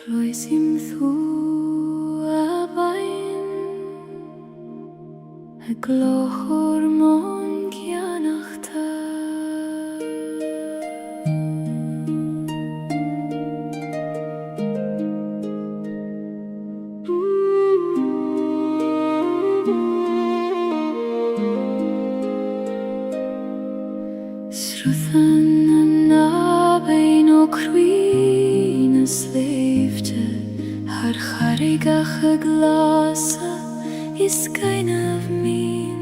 Cloisim thu a bain a glochor mon gianachta Sruthan na bain o cruin sleefte har charigach a glasa is kind of mean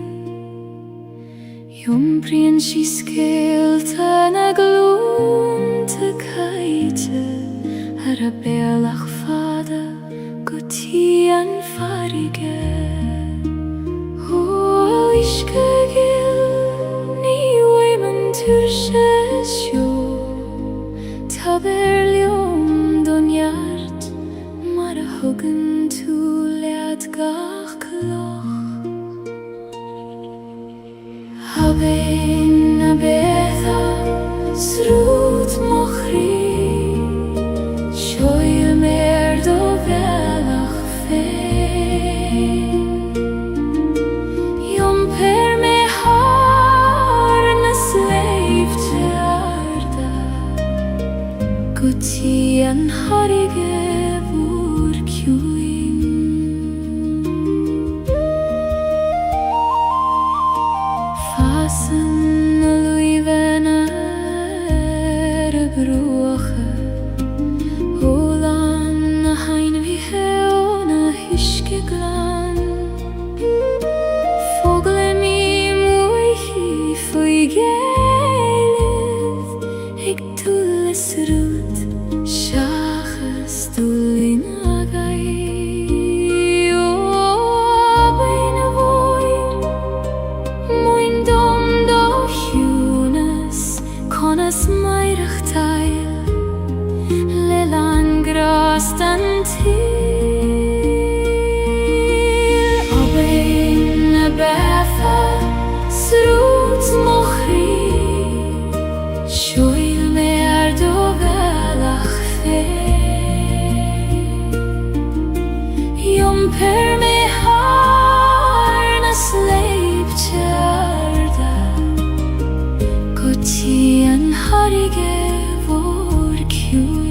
Jumbrien she scaled a gloom to kaite har a belach fada guti an farige O iske gil ni women tursesjo taberlium donjart mar a huggen to lead gach kloch Habein a betha srut mochri shoyl mer do velach fein Jom per me har na slave te arda Guti an harige vur kjuin Fasen a luiven a bruache Olan a hain vi heon a hiske glan Fogle mi muichi foi Gaeilge Ik tulles rut Shachas tulin agai O abein a voir Moin dom do hunas Conas mairach tail Lelan grast an til Abein a betha Srut mochri Shoyl mer do velach fein Jom per me har na sleip tjarda Guti an harige vor kjuin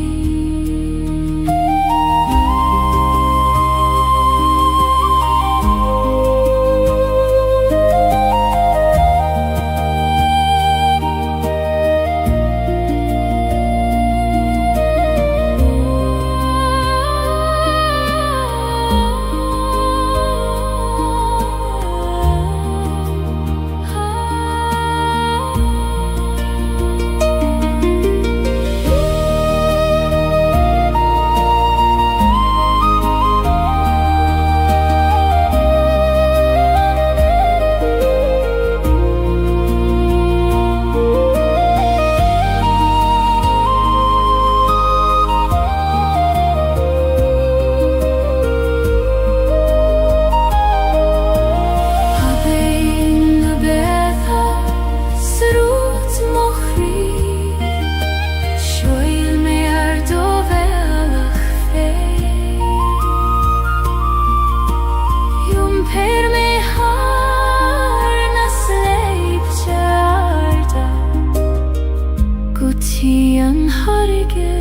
An harige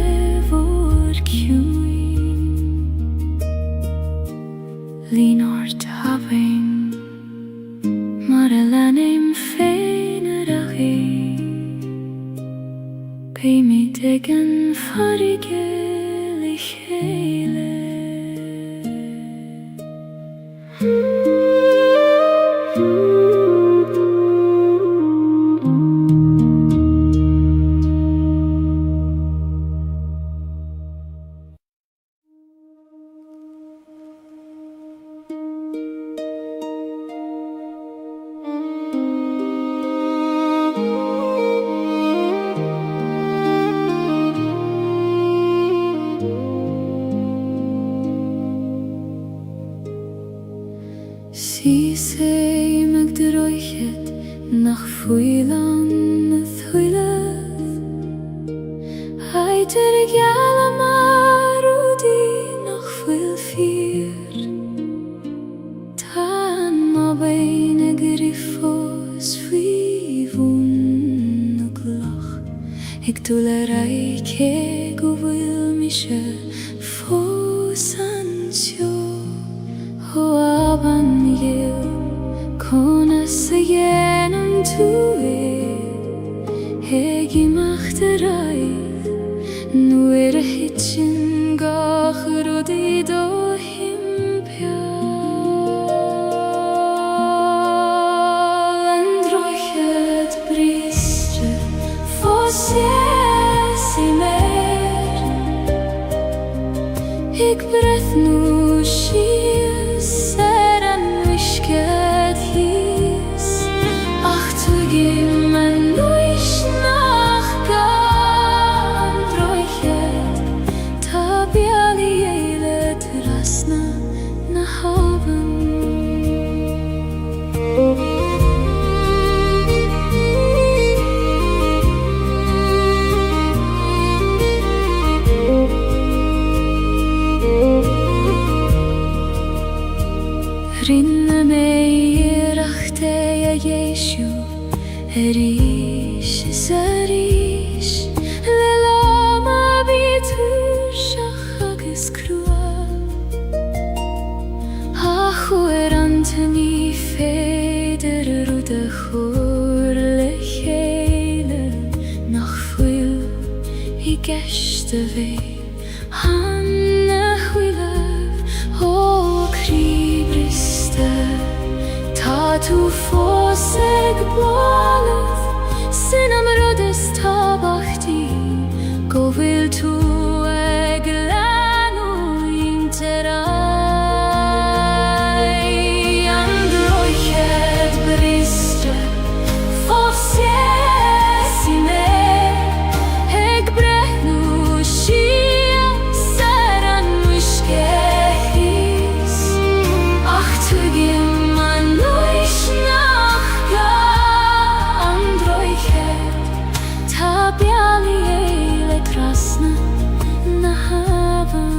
vor kjuin Linort havein Mar a lanim fein a rachi Pei mi degen farige lichele Si sei meg droichet nach fuilan a thuileth Hai der gyala maru di Ik tulerai che guvil mishe fosancio ho aban yil kona seyenam tue hegi machterai nuere hitchin gachrodi do himpia androchet bristre fosse mer ik breth nu shies seran wishket his ach tu gimmen nuish nach gandrochet tabiali eile trasna na haven Rinne mei rachte ja Jeshu Erish zarish Lelama bitur shachagis krua Achu antoni feder rude chur lechele Nach fuil I geshte vei Hanne huilev O kribriste Ta tu foseg blalef Sinam rodes tabachti Govil tu eglanu interai Androchet briste Fossi me Eg brehnu shia Seran wishkehis Ach tu gimman nuish nach Androchet tabiali eile krasna na haven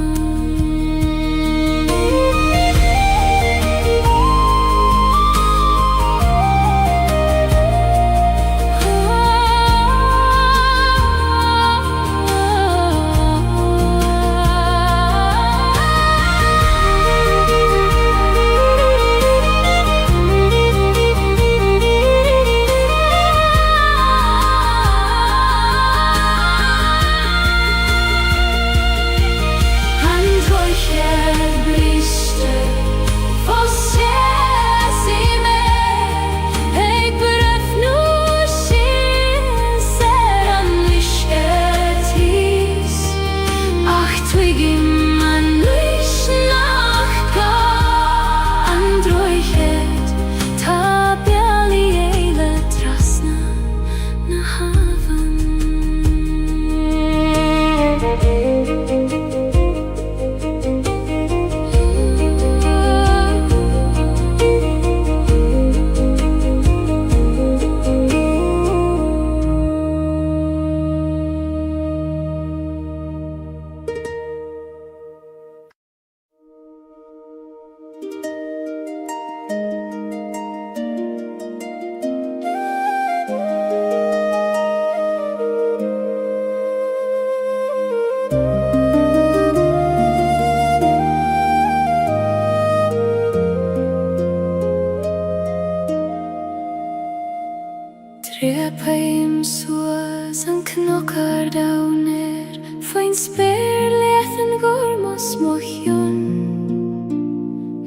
Trepaim suas an knockar downer Fain spyr lethen gormos mochion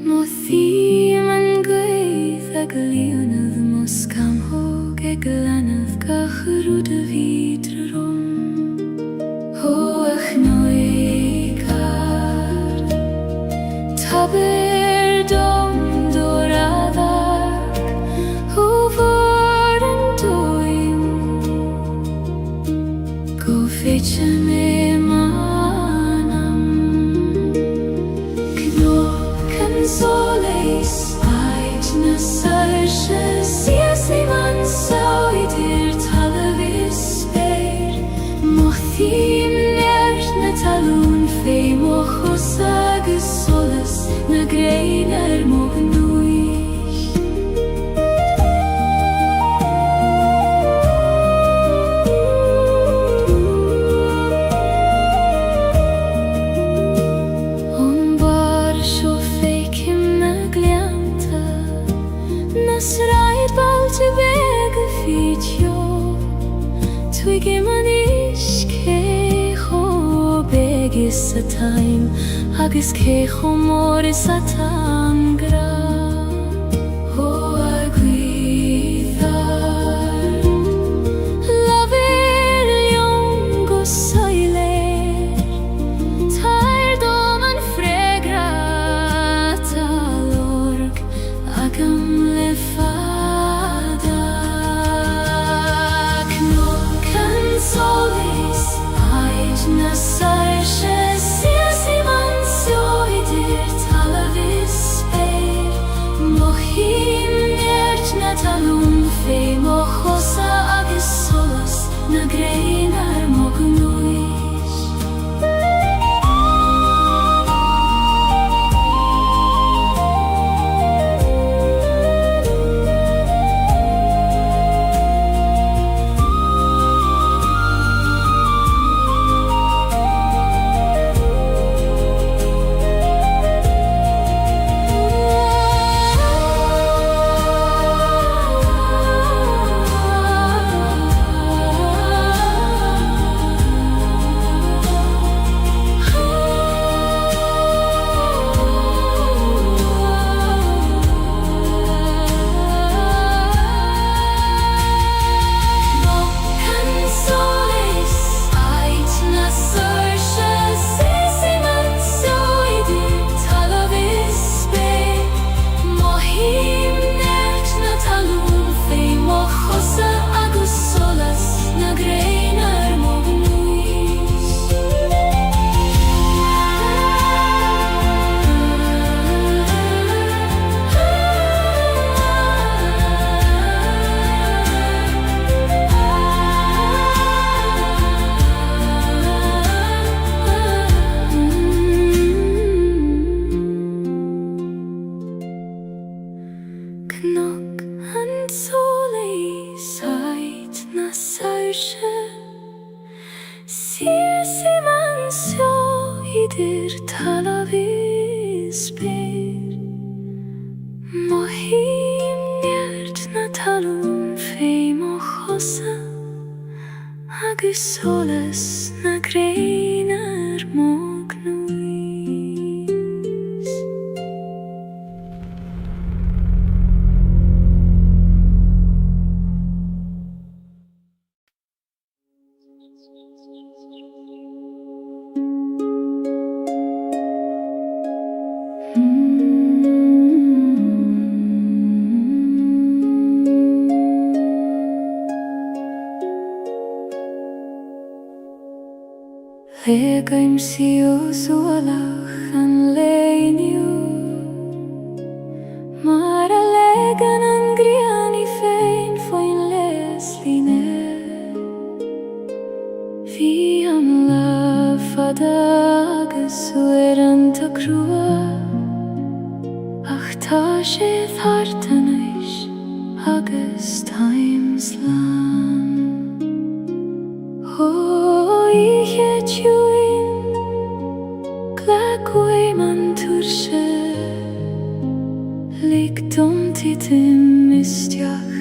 Mothim an gwyth ag leonydd mos cam hog ag lanydd gachrwd y fydr rom Ho ach noigar Taber dom doradag Ho vor an doim Go fetche me manam Knocken soleis Ait na sarsche Sias ei man sauidir talavis speir Mothim nert na talun fei mochos agus solas Na grein mogen nuich a time agus cé chomór is a tangra ó a gwyddar Lafir lion go soiler Tair dom an fregra talorg agam le fada Knock and solis Aid na sarshe Siasi man sioidir talavis speir Mohim nert na talun fe Mochosa agis solas Na greinar mognuis Knock and solis Aid na sarshe Siasi man sioidir talavis speir Mohim nert na talun fe mochosa agus solas na greinar mognuis Legaim siu zualach an leiniu Mar a legan an griani fein foin les line Fi am lafada agus uerant a crua Ach ta sé thartanais agus times lan I hechuin Glagway man turshe Ligdom titim mistiach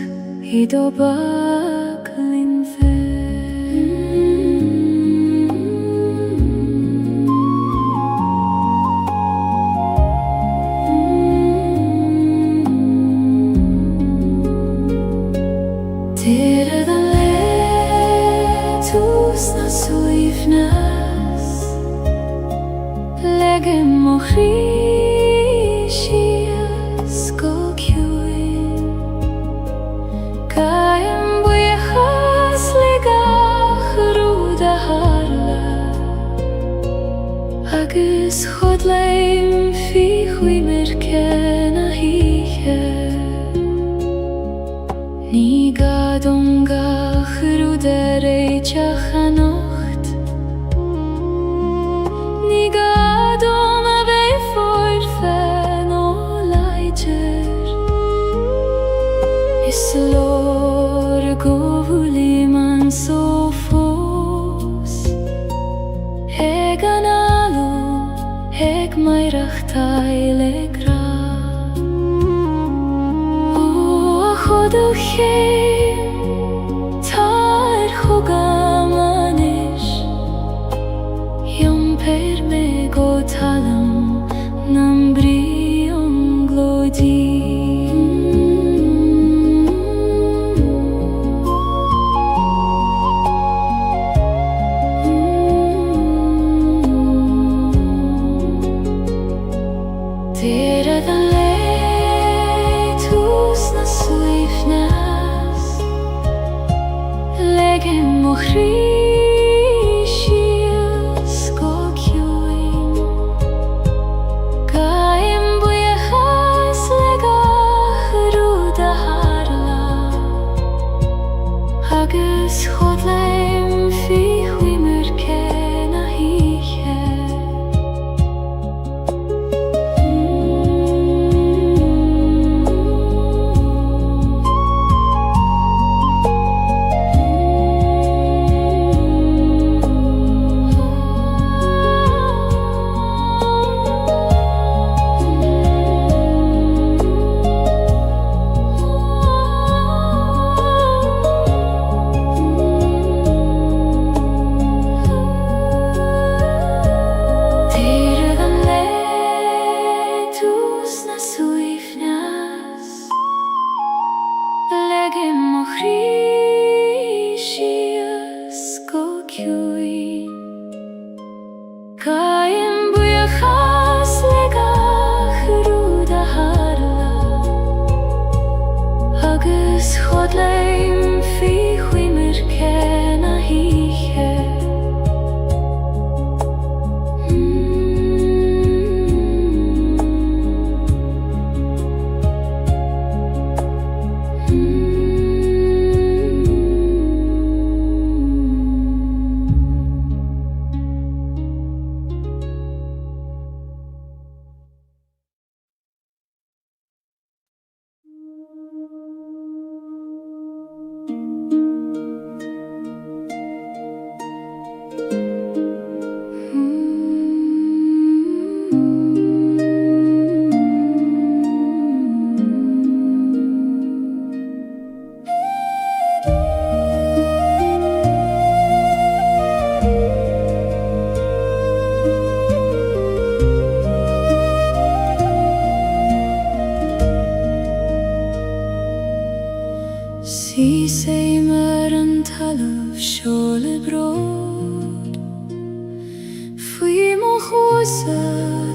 Hidobag linfe Tira da letus na suifnas Legem mochrishias go cuin Kaim buichas ligach ruda harla Agus chodleim fi chui merken a hiche Ni gadongach ruda reichach a nocht Ni gadom a bei forfen o leiger Is lor govuli man so fos Eg an alu, eg mairach taile gra O a choduch Tar chogam anish Yom per me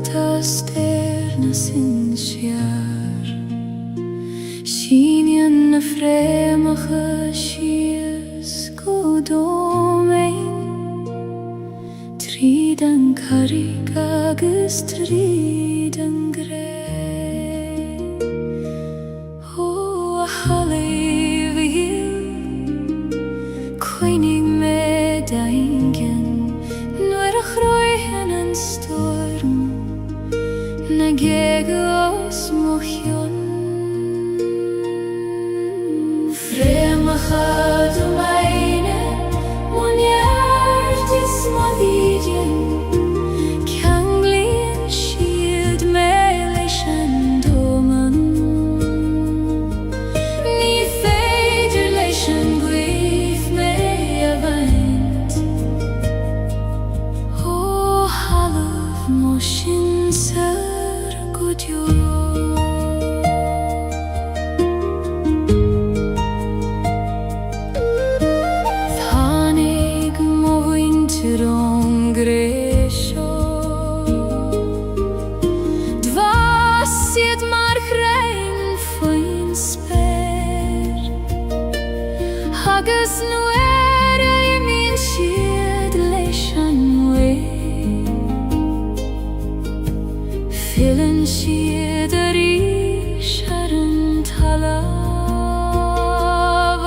tas sin siar Sínien na frémacha sias go domain Tríd an carig agus tríd an gré Ó a haléh hill Coinnig me daingen Nuair a chroichen an storm Na Gaeilge os mochion Frémacha do meine Munyart is modidien Ceanglíonn siad me leis an dóman Ní féidir leis an gcuimh me a bhaint Ó halamh mo sin sar go deo Agus nuair a imíonn siad leis an mhuir Filann siad a rís ar an talamh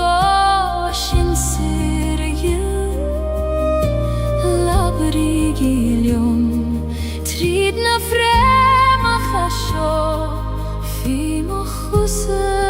Ó sin saor a ghill Labhraigh í liom Tríd na frémacha seo Bhí mo chusa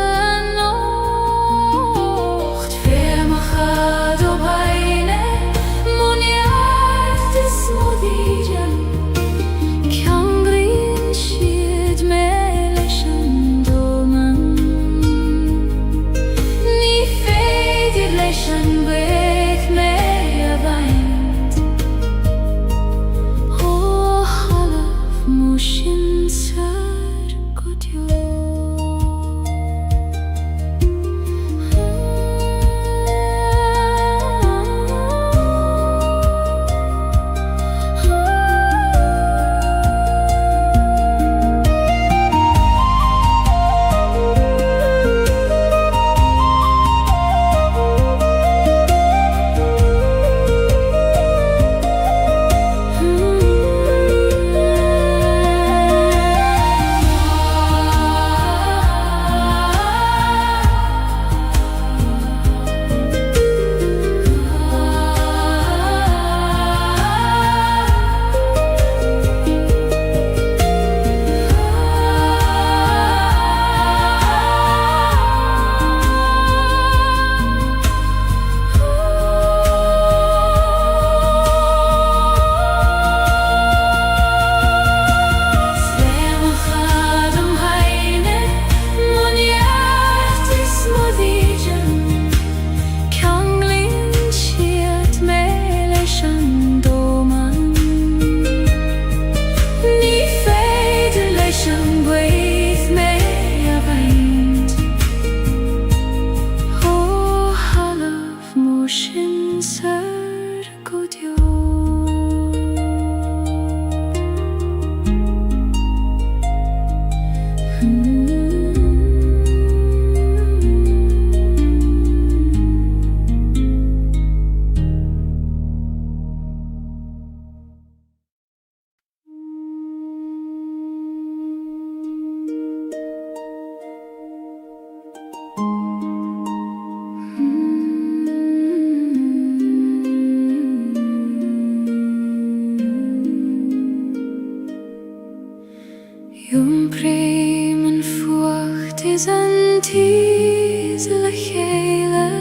Yung breim an fuacht is an tis le chéile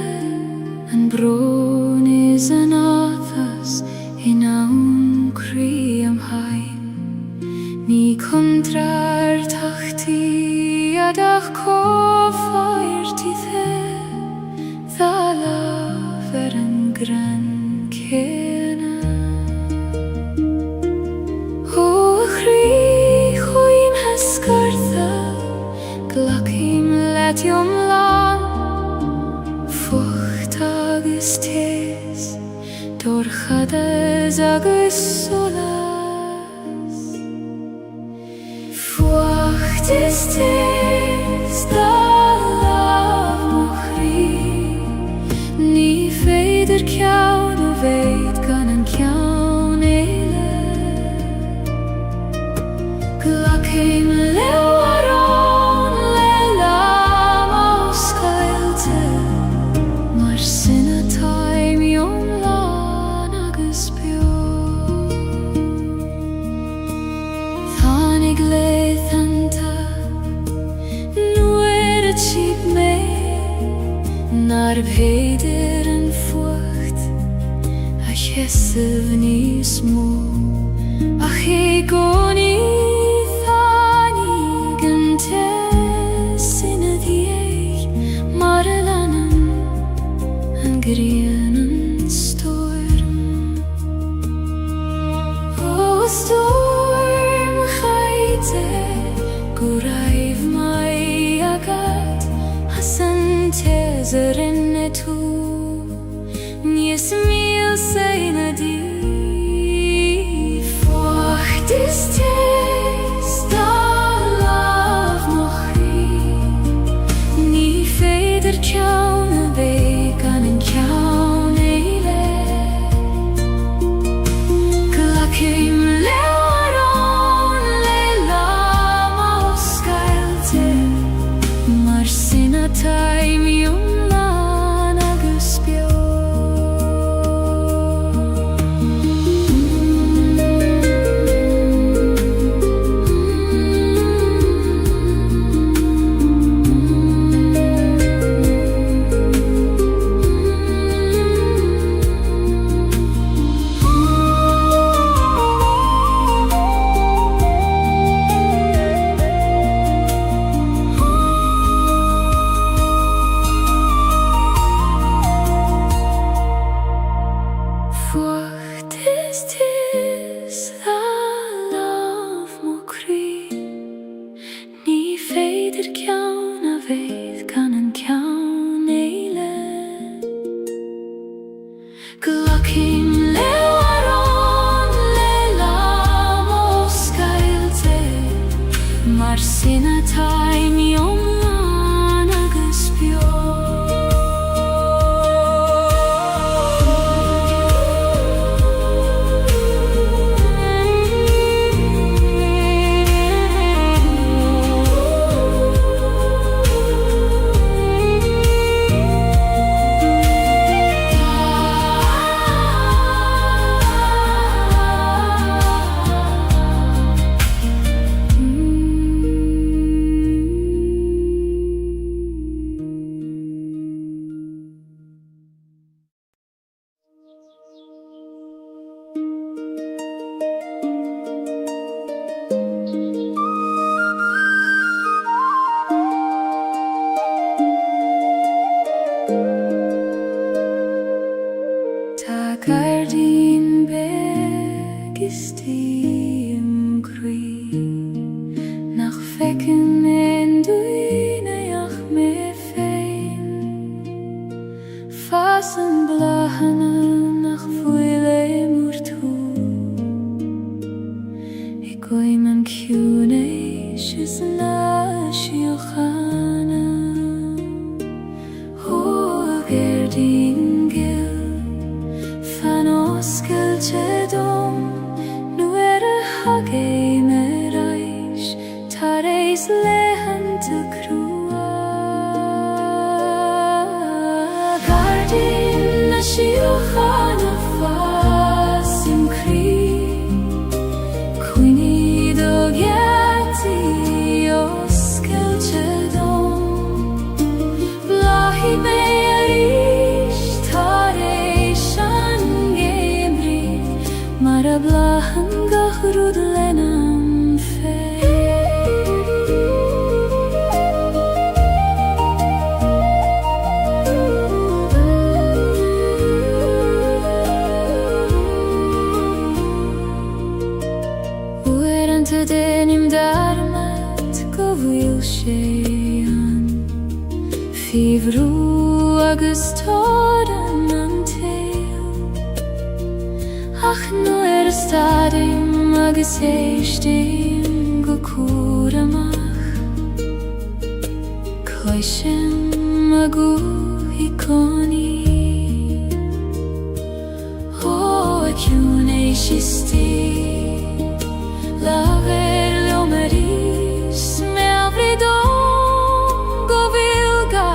An bron is an áthas in awn crí am hain Ní contrar tachti adach cófáir tithe Dhalaf an gran céna Ó a chrí Glacim letiom lan Fucht agus tes Dorchadas agus solas is the love mochri Ni feder kjaun og veit kan en kjaun eile Glakheim lewaron lelam auskailte Mar sinna taim jom lan agus bjó Thanig leith cheap me Nar bheder en fucht Ach hessev ni små Ach egon I thanig en tessine dieg Marelanen en grenen storm O storm chaite Guraiv mai agat Hasan tezerin tu Nies mil seina di Fort ist da lav mochri Ni feder kjaun vegan en kjaun eile Glakheim lewaron lelam auskailte Mar sinna taim jom lan agus bjó Fort ist the love mochri Ni feder kjaun a veith kan en kjaun eile Glakheim lewaron lelam auskailte Mar sinna taim jom lan agus bjó Gardin beg ist im Kri Nach fekken en duine ach me fein Fasen blahane nach fuile murtu Ik oi man kjune shis na shiochana Ho gardin Oskeltedom nu hage me reich Tareis lehente krua Gardin na shiochana fasim kri Quini dogyati oskeltedom Blahi me Mara blahan gahrud lenam fe Uerante denim darmat govil shean Fivru agus toran Ach nu stadim agus eistim go kuramach Gaeilge magui koni O kiune shisti La ver lo maris me avridon Go vilga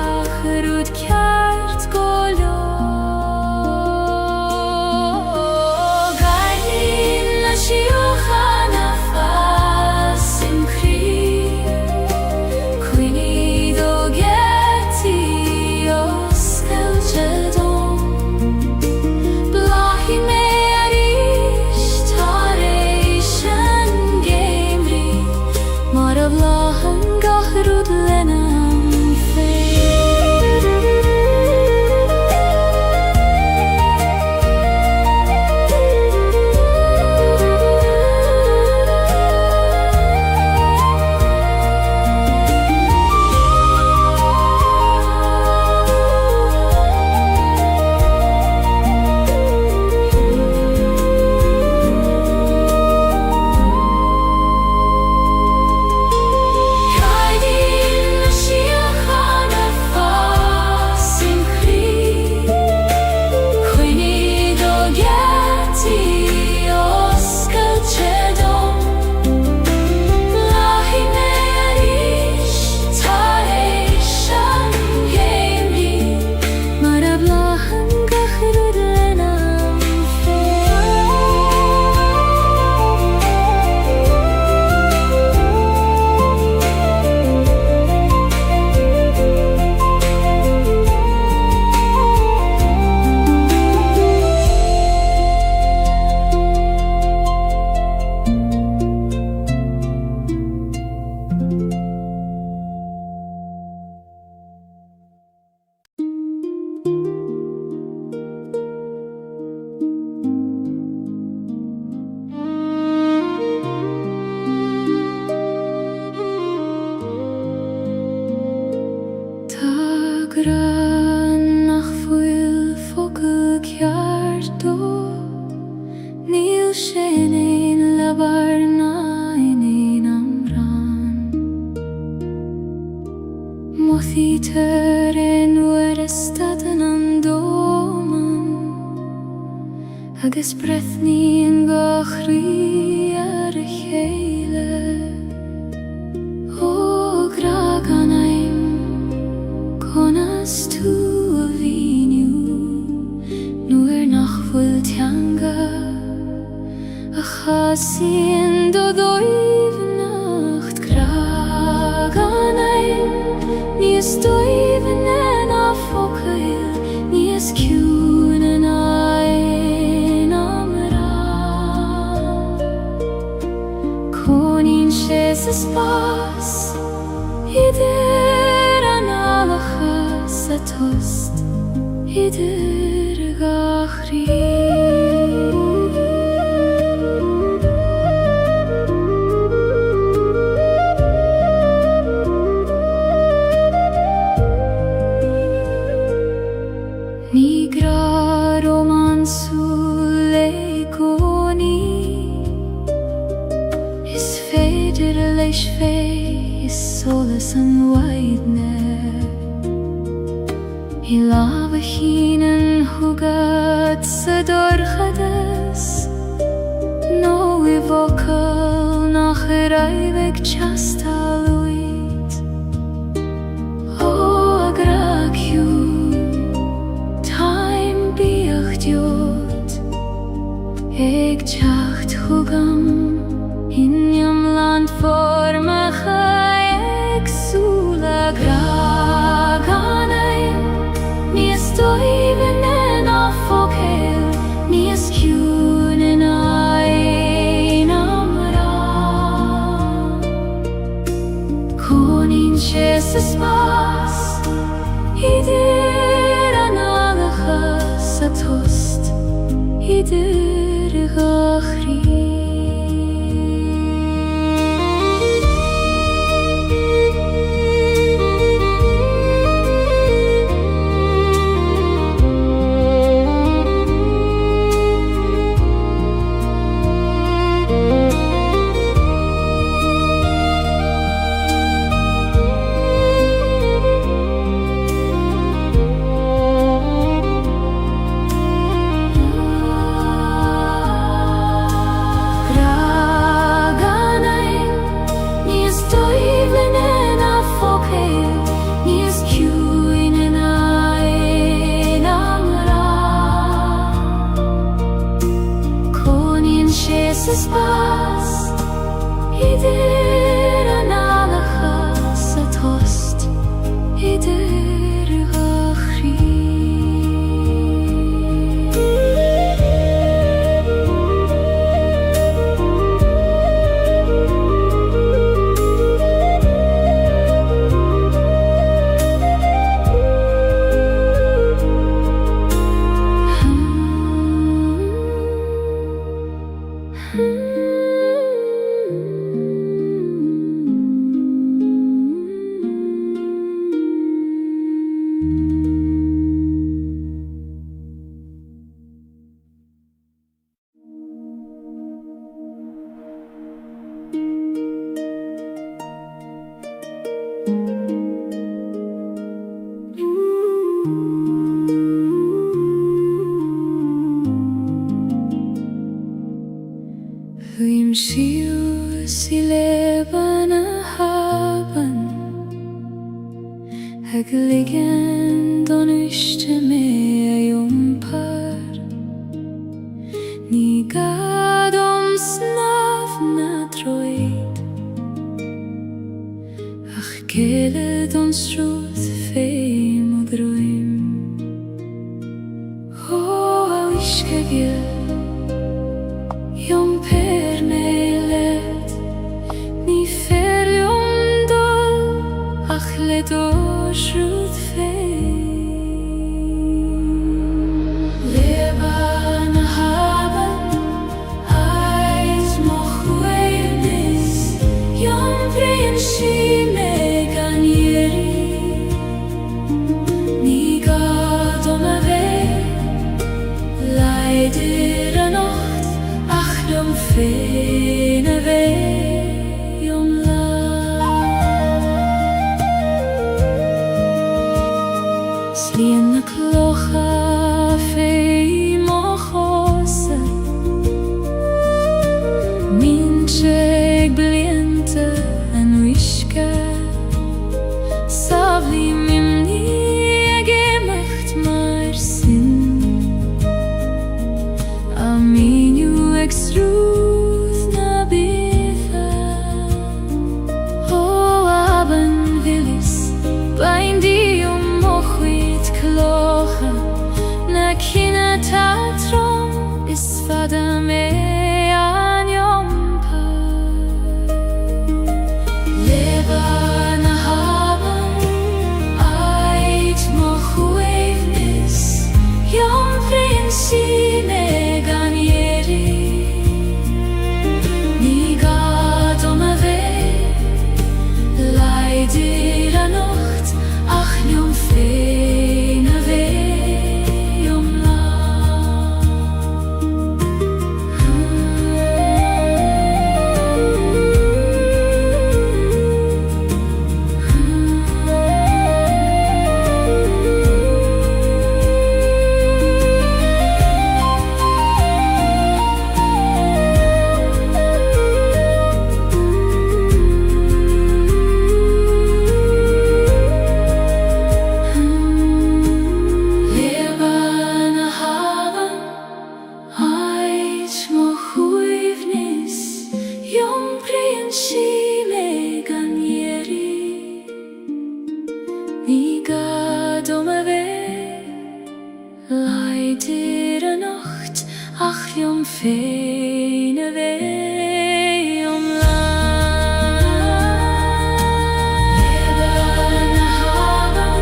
gerud kert goljo Gailin la shiochana fasim kri Quini do geti os Celtic Blahi me arish tareishan gamri Mara blahan gahrud lenam Nach fuil focal kjarto Nil shenin labarna in amran Mothiter in werestaden andoman Agus brethni in gachri ar Gaeilge O graganaim Konas tu avinu Nuer nach fuil tianga A chasin do doiv nacht Graganaim Nies doiv en a focail Nies kiun en ein amra Konin shes spas Ider analachas a tost Ider gachri Nigra romansu leikoni Is feder leish fei Is solas an waidne I lava hinen hugad sa dorchades No I vocal nach raiveg chastaluit O agraciu Time biach diot Eg chacht hugam Injam land formacha Eg sula graganaim Nies doiven en a focail Nies kiun en ein amra Konin shes spas Ider analachas a tost Ider gachri Jesus pas idir analachas a tost idir gachri Vim shiu si leben haben Gaeilge don ishte me par Ni gadom snav na droid Ach gele don struth feim og droim Oh, au ishke gil Jom per nelet Ni fer jom dol Ach let orsrud fein Leban haben Eit moch weirnis Jom brein shime ganjeri Ni gadom ave Leider anocht Jom fene ve jom la Slien na klocha fei mochose Mincheg bliente en wishke Savli mimni gemacht mar sin Aminu extruth na bifa Oh, aben willis Bain di mochwit klocha Na kina tatrom Is fada me an yom par Leban haben Eit mochwevnis Yom prinsime Leider anocht, ach jom fene ve jom la Leider anocht, ach jom fene ve jom la Leban haben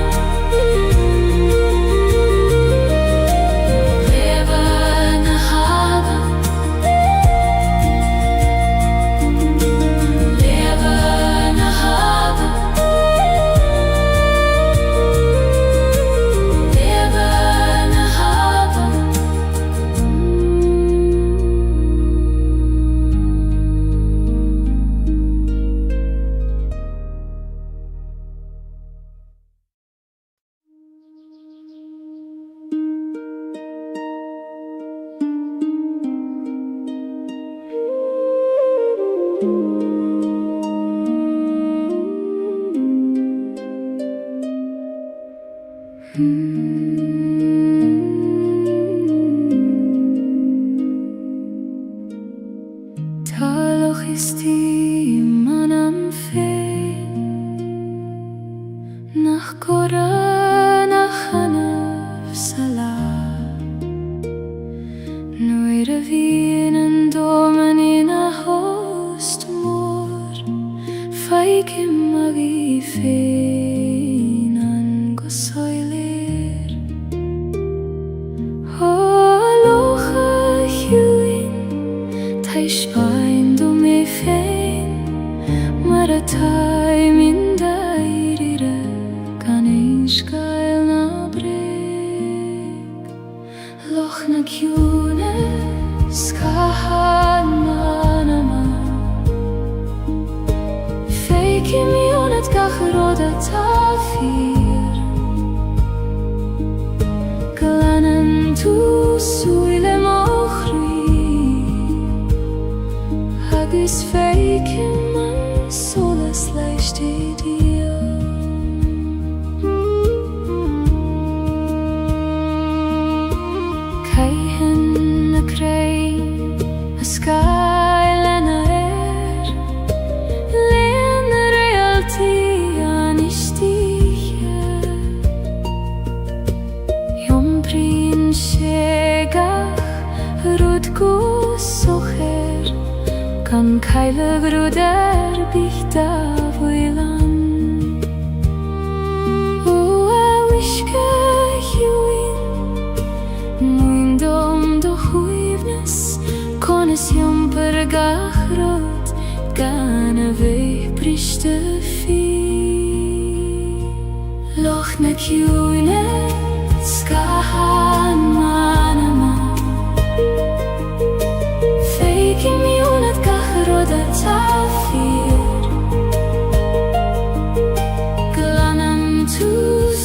Leban haben Leban haben ist die Mann am Feen nach Gora, nach Hanaf Salah Noire Wienen Domen in a host mor Feike magi Feen an Gosoiler Holocha Hewin Taish Bain do me Feen Maratai min dairire Gaeilge na breg Loch na Cune Skahan manama Feike mionet gachroda tafir Glanen tu suile mochri Hagis feike man solas leicht dir Keihen na krei a skylena Len realty anistiche Jom prin shegach rudgu socher Kan Gaeilge bruder bichta voilan O a wishke hewin Muindom do huivnes Kones jom per gachrot Gana veich prishte fi Loch na Cune Skahan manama Feike mionet gachroda tafir Glanem tu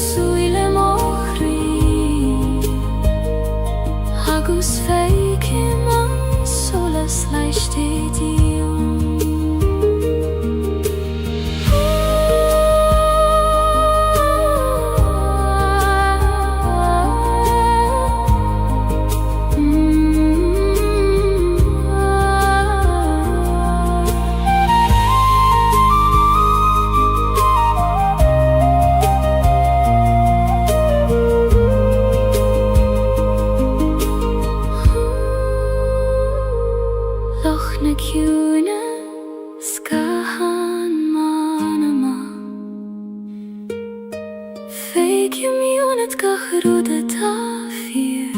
suile mochri Agus feike man solas leicht dir Loch na Cune Skahan manama Feike mionet gachroda tafir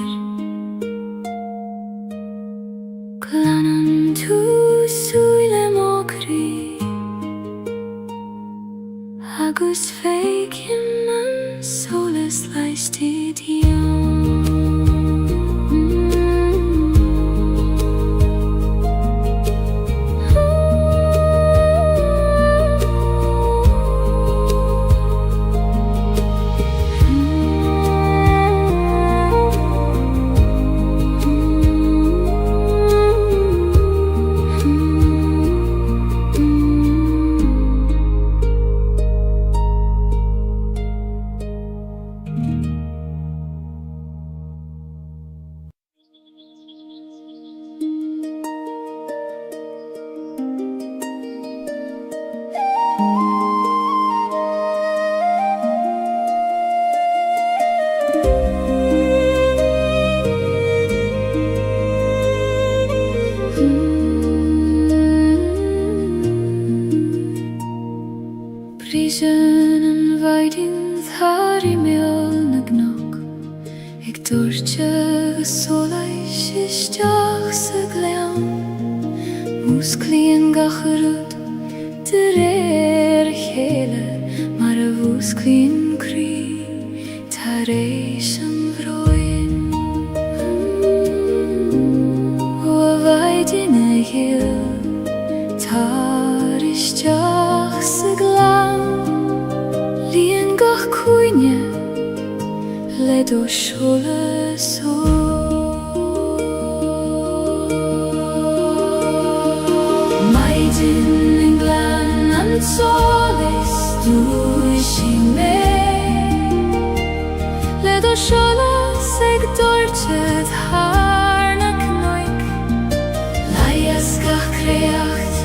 Glanen tu suile mokri Agus feike man solas leicht dir Brisen en weiding thar I meol na gnok Ik dúirte solas isteach sa gleam Músclíon gachrod de chéile Mar a bhúsclíon crí tar éis an bhróin O a weiding a hill tar isteach sa gleam Líon gach cúine le do solas Maidin in glan an solis dúisi me Le do solas ag dúirte thar na cnoic Laias gach creacht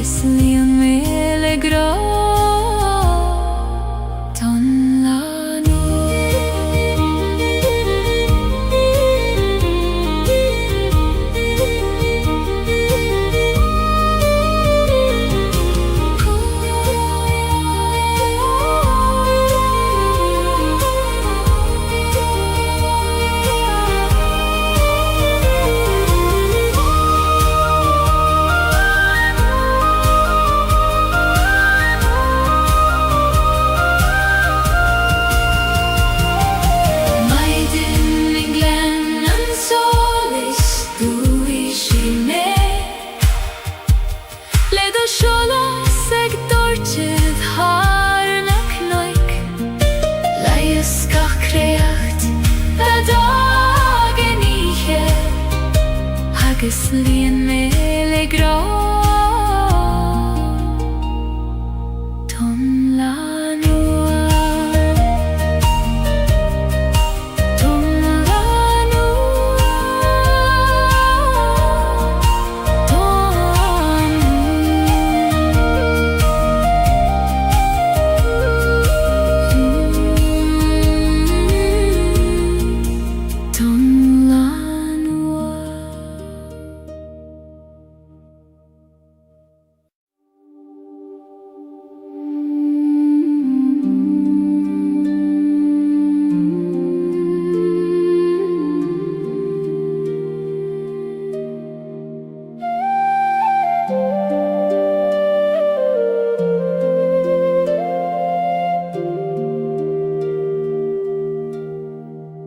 Hageslian melegra tonlanu Hageslian melegra tonlanua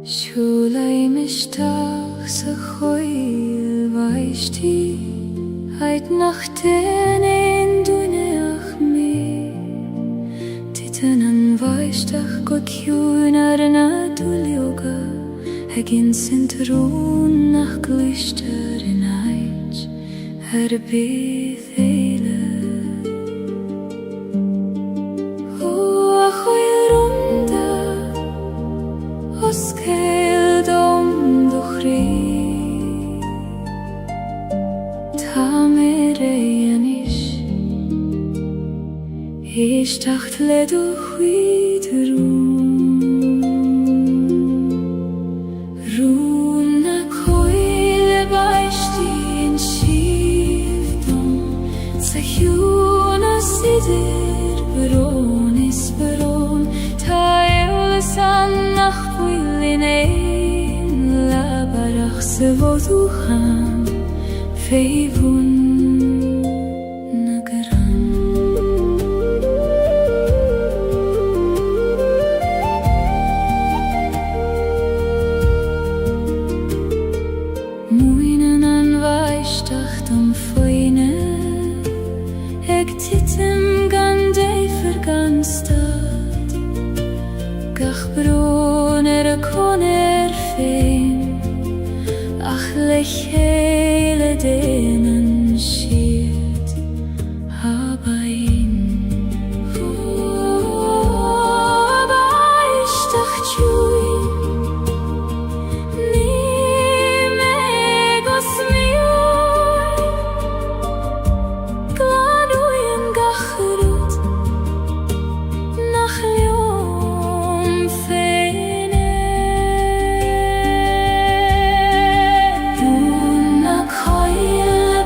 Shulay mishtach sa choil vaishti Heit nach tenen duneach me Titan an vaishtach god hjún na dulioga Hegin sintrún nach glyster in heit bydd eile O a choil runda Os cael dom duchri Ta mer eanish Ish tacht ledu chwyd Rún na coel baishti in shifdom Sa hjún a sidir baron Ta eulis an nach in ein labarach se voduchan feivun nagaran Muinen an vaishtach dom foine Eg titim gan dei verganstad Gach bron a koner fein Ach lech hele denen shiet habain O baishtach chui Ni megos mioi Glanuyen gachrut Nach liom feine Rún na coil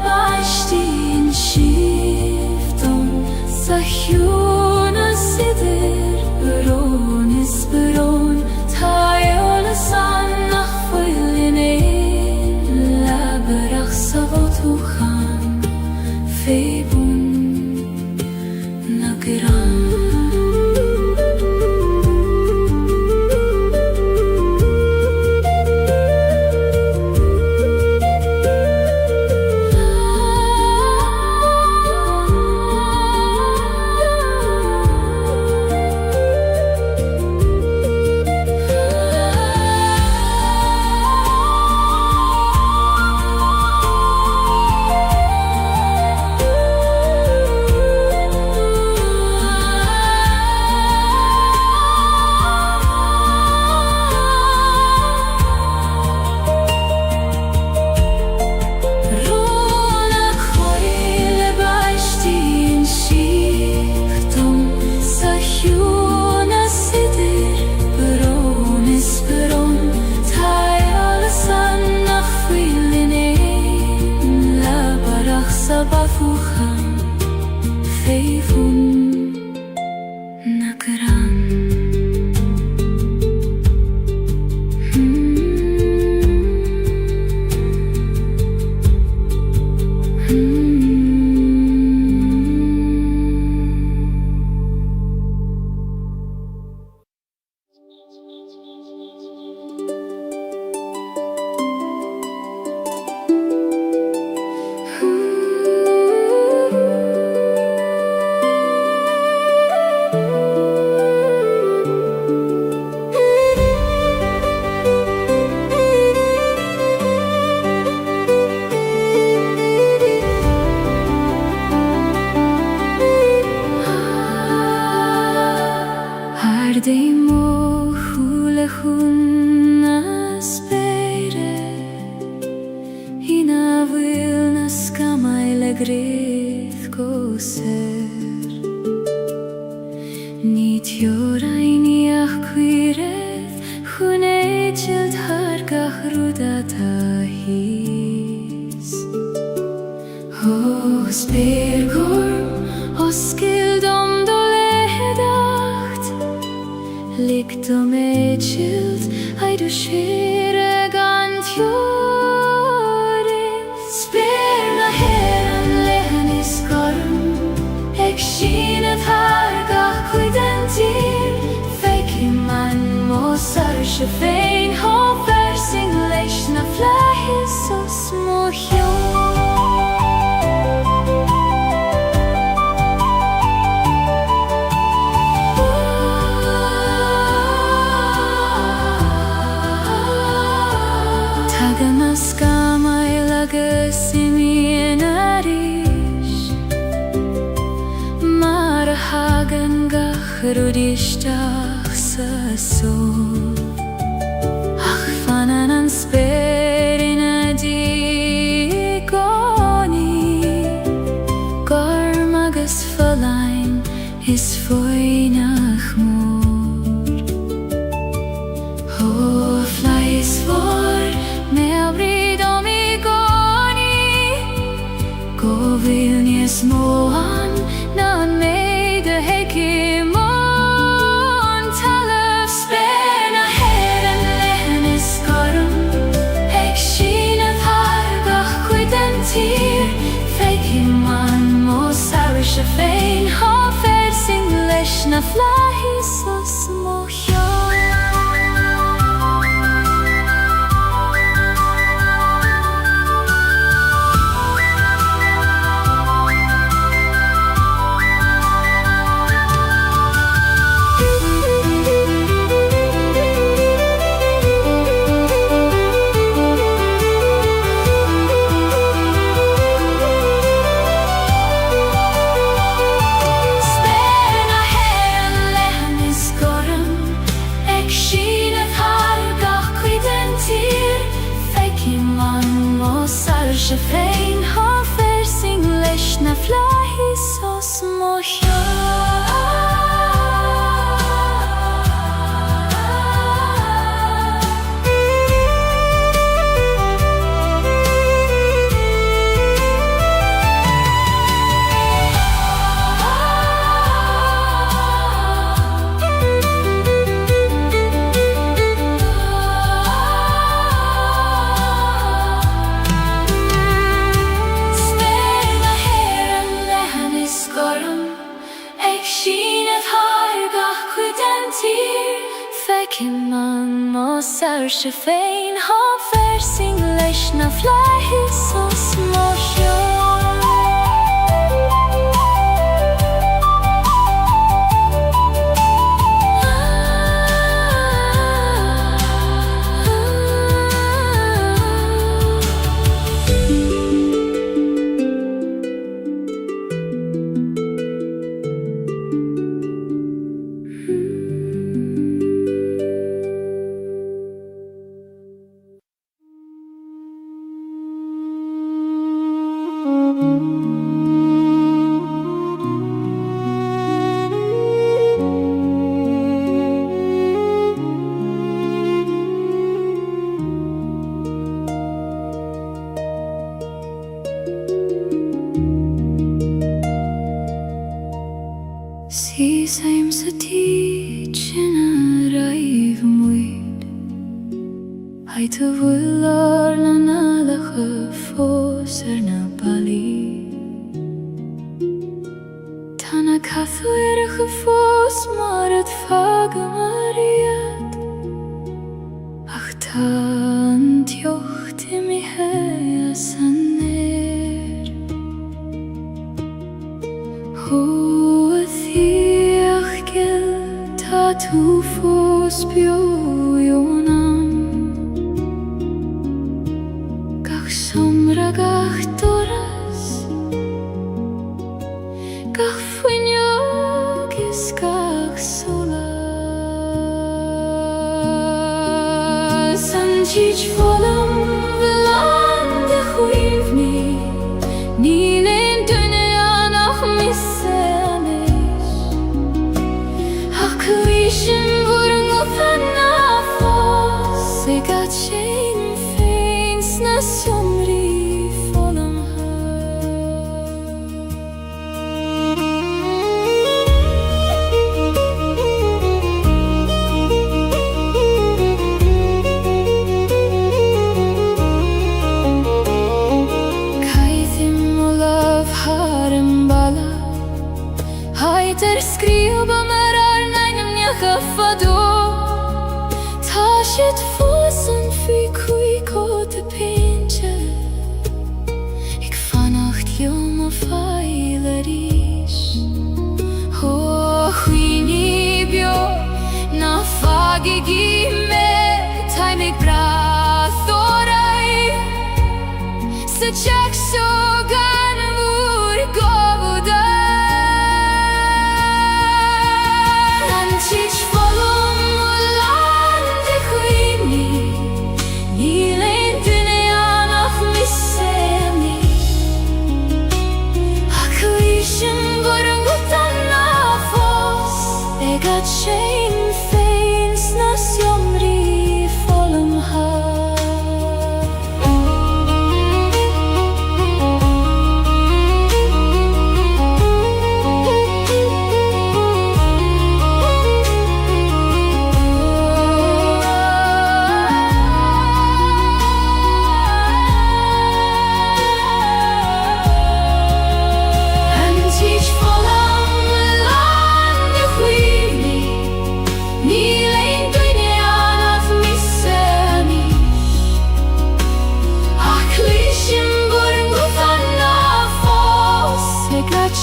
gryth go ser Nid ioraini ach gwiredd Chwneud har gach rwdat a hys Os byr gorm, os gild om do lehedacht Likt om edgild, ai du skire gant jorin Spyr na heran lehen is gorm Ek skynet har gach kwyden dyr Feik I man mos ar sjefein Hofer sing leis na flahis og små hjón Rudistach sa sol Ach fanan an sperin a digoni Gorm agus falain is foinach mór Ho fly is for me abrid om I goni Go vilnies moan nan meide hekim Sjefein hofer sing leis na flahis og små hjón Sjefein hofer sing leis na flahis og små Sjefein hofer sing leis na flahis og små Haite bhuilar na nálacha fós na balí Tána cathú a fós mar at fága mariad Ach tá an tiocht I mi he san nér Ho a thíach gil tá tú fós bio Gach doras Gach fuinjog is gach solas San tich volam velande chuivni Níl ein finns somri folom Kaitim olav harem bala Haiter skriva marar nainem njaha fado Tashit fosen fi kui kote pinche Ik vannacht joma failerish Ho huini bio na fagigi me Tai mig brathorai Se chak so gan mur govuda Antich folom ulande huini Nilen dünya af missemi Akılışım burungutan nafos Egat şeyin feins nas yomri folom ha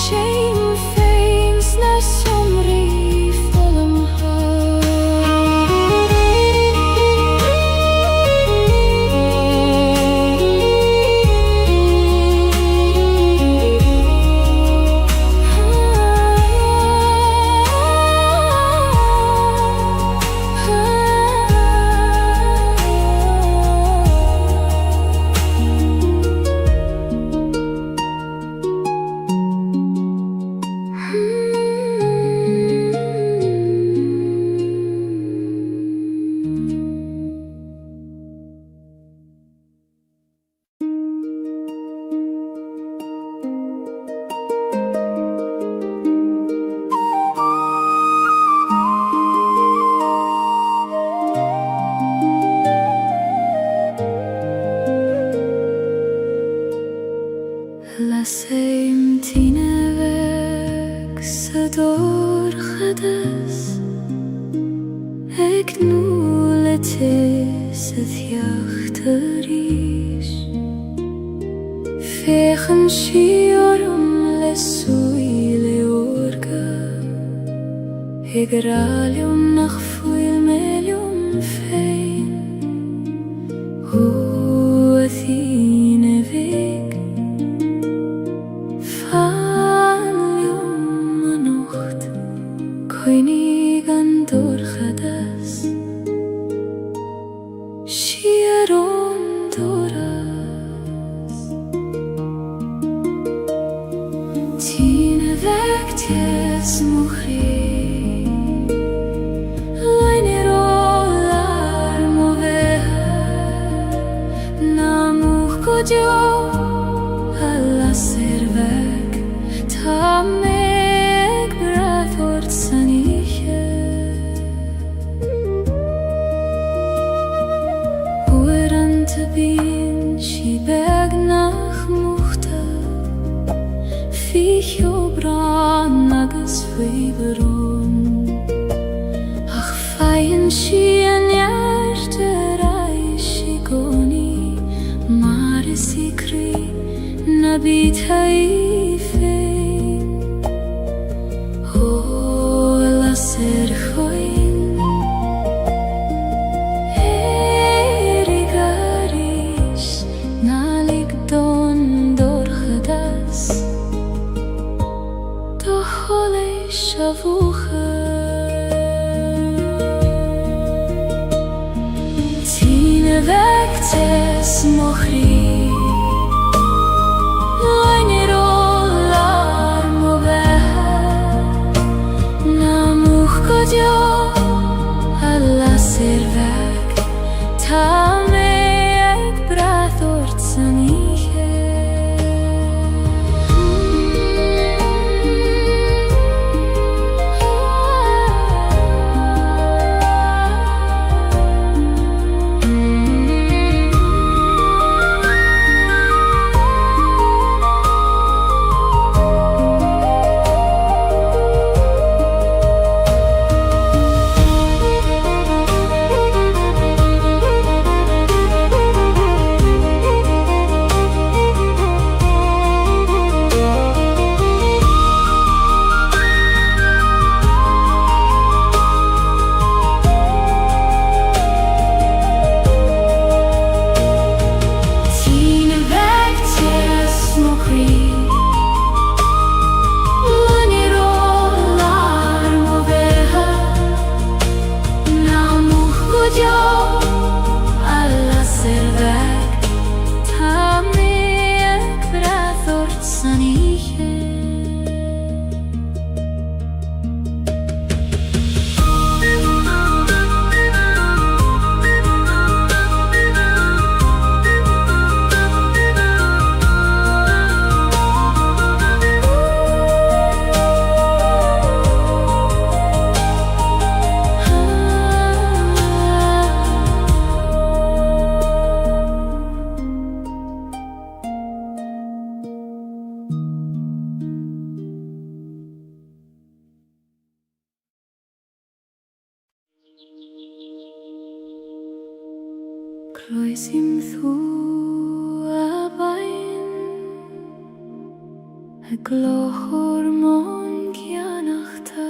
Shame feins na somri folom Laseim tinevek sador khadas Ek nulete sedjachterish Fechen shiorum lesuile orga Egralium nach fuil melium fein Athine veg Koinigan dorchadas Shiaron doras Tine vektes mukhri Lainer olar moveha Namuch kodjo Alla servek Tamek brathort saniche Oerante bin Shibeg nach muhta Fich obran nagas fiberon Ach feien shien yarterai shigoni Mare sikri nabit haifein la ser khoin Erigarish nalik don dor khadas To hole shavucha Tine vektes mochri Lainer olar Roisim thu a bain a glochor mon gianachta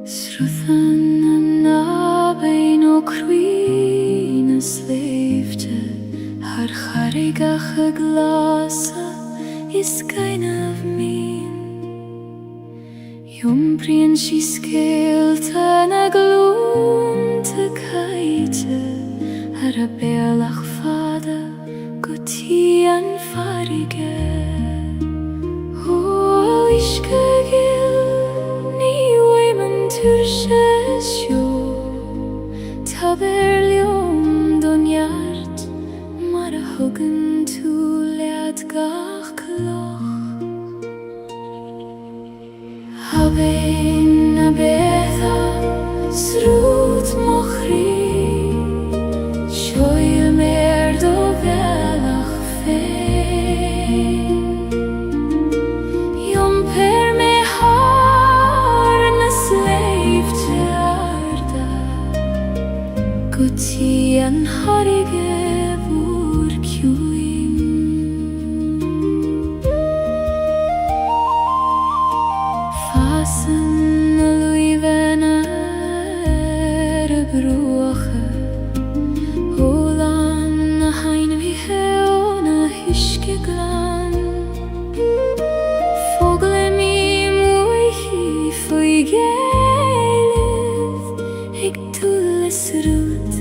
Sruthan na bain o cruin a sleifte har charigach a glasa is kind of mean Jumprien si skeelte na gloon te kaite har a bealach fada guti an farige O iske gil ni weiman turshes jo Taberlium don hjart maar a huggen to lead gach kloch Habein a betha srut mochri Shoil mer do velach fein Jom per me har na slave te arda Guti an harige vur kjuin Fasen a luiven er a bruache Olan a hain vi heon a hyske glan Fogle mi muichi foi Gaeilge Ik tulles rut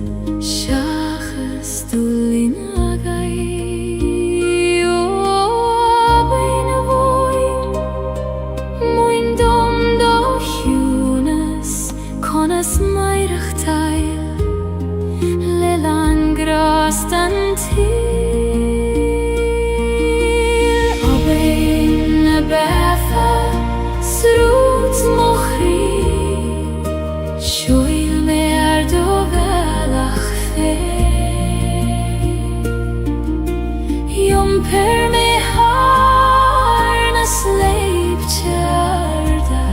Shachas tullin agai O abein a voi Moin dom do hjunes Konas meirach teil Lelan grastan til Abein a betha Srut mochri Shoil mer do velach fein Jom per me har na sleip tjarda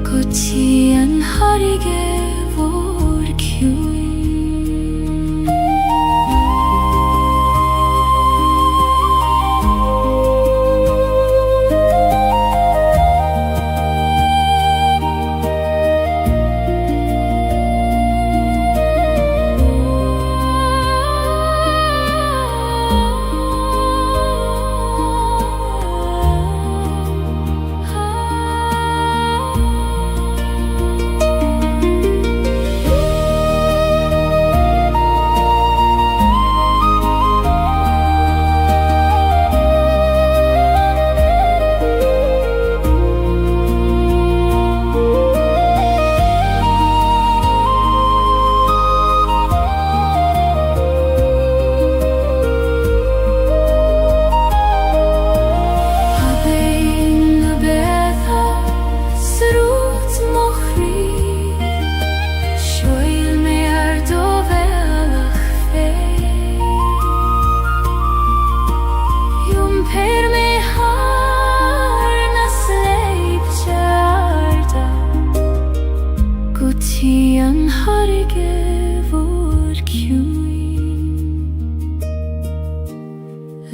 Guti an harige vor kjuin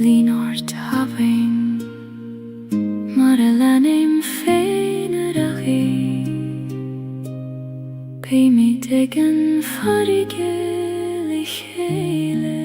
Linort habein Mar elanim fein aragi Pei mi degen farige lichele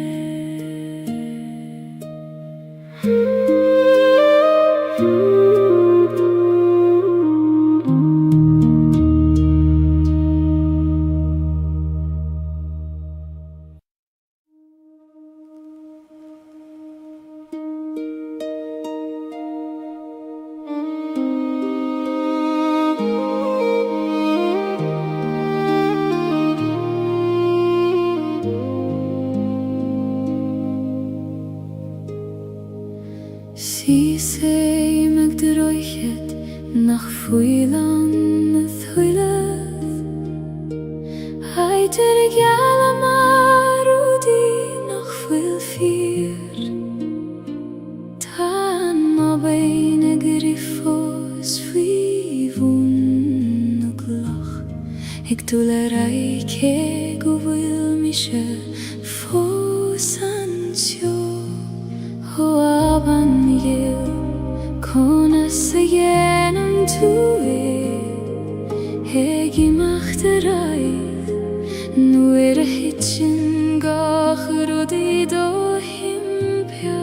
Si sei meg droichet nach fuilan y thwylydd Haid yr gyal yma rwdi fear Tan ma beine griffos fivun gloch Ik tulerai ke guvil mishe fosansio Ho aban yil kona seyenam tue Hegi machterai Nuer hitchen gach rudi do himpia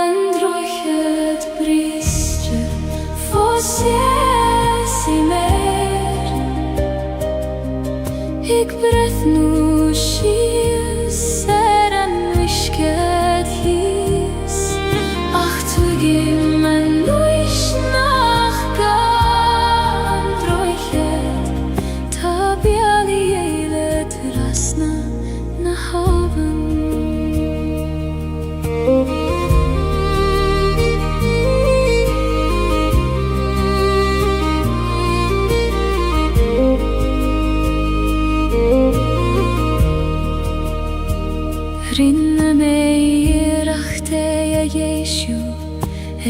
Androchet bristre fosies I mer Ik breth nu shies seran wishket his Ach tu gimmen nuish nach Androchet Tabiali eile trasna na haven Rinne mei rachte ja Jeshu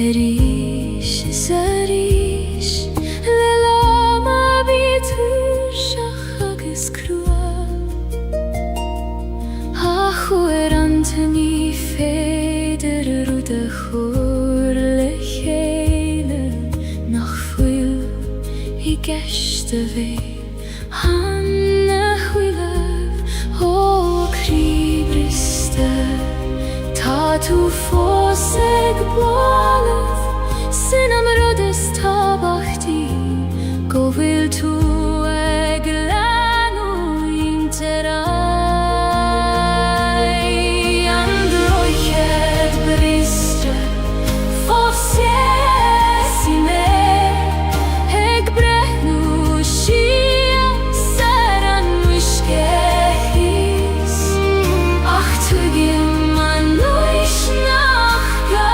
Erish zarish Lelama bitur shachagis krua Achu antoni feder rude chur lechele Nach fuil I geshte vei Hanne huilev O kribriste Ta tu foseg boalev Sinam rodes tabachti Govil tu eglanu interai Androchet bristre fosies I mer Eg brehnu shia seran wishkehis Ach tu gimman nuish nachga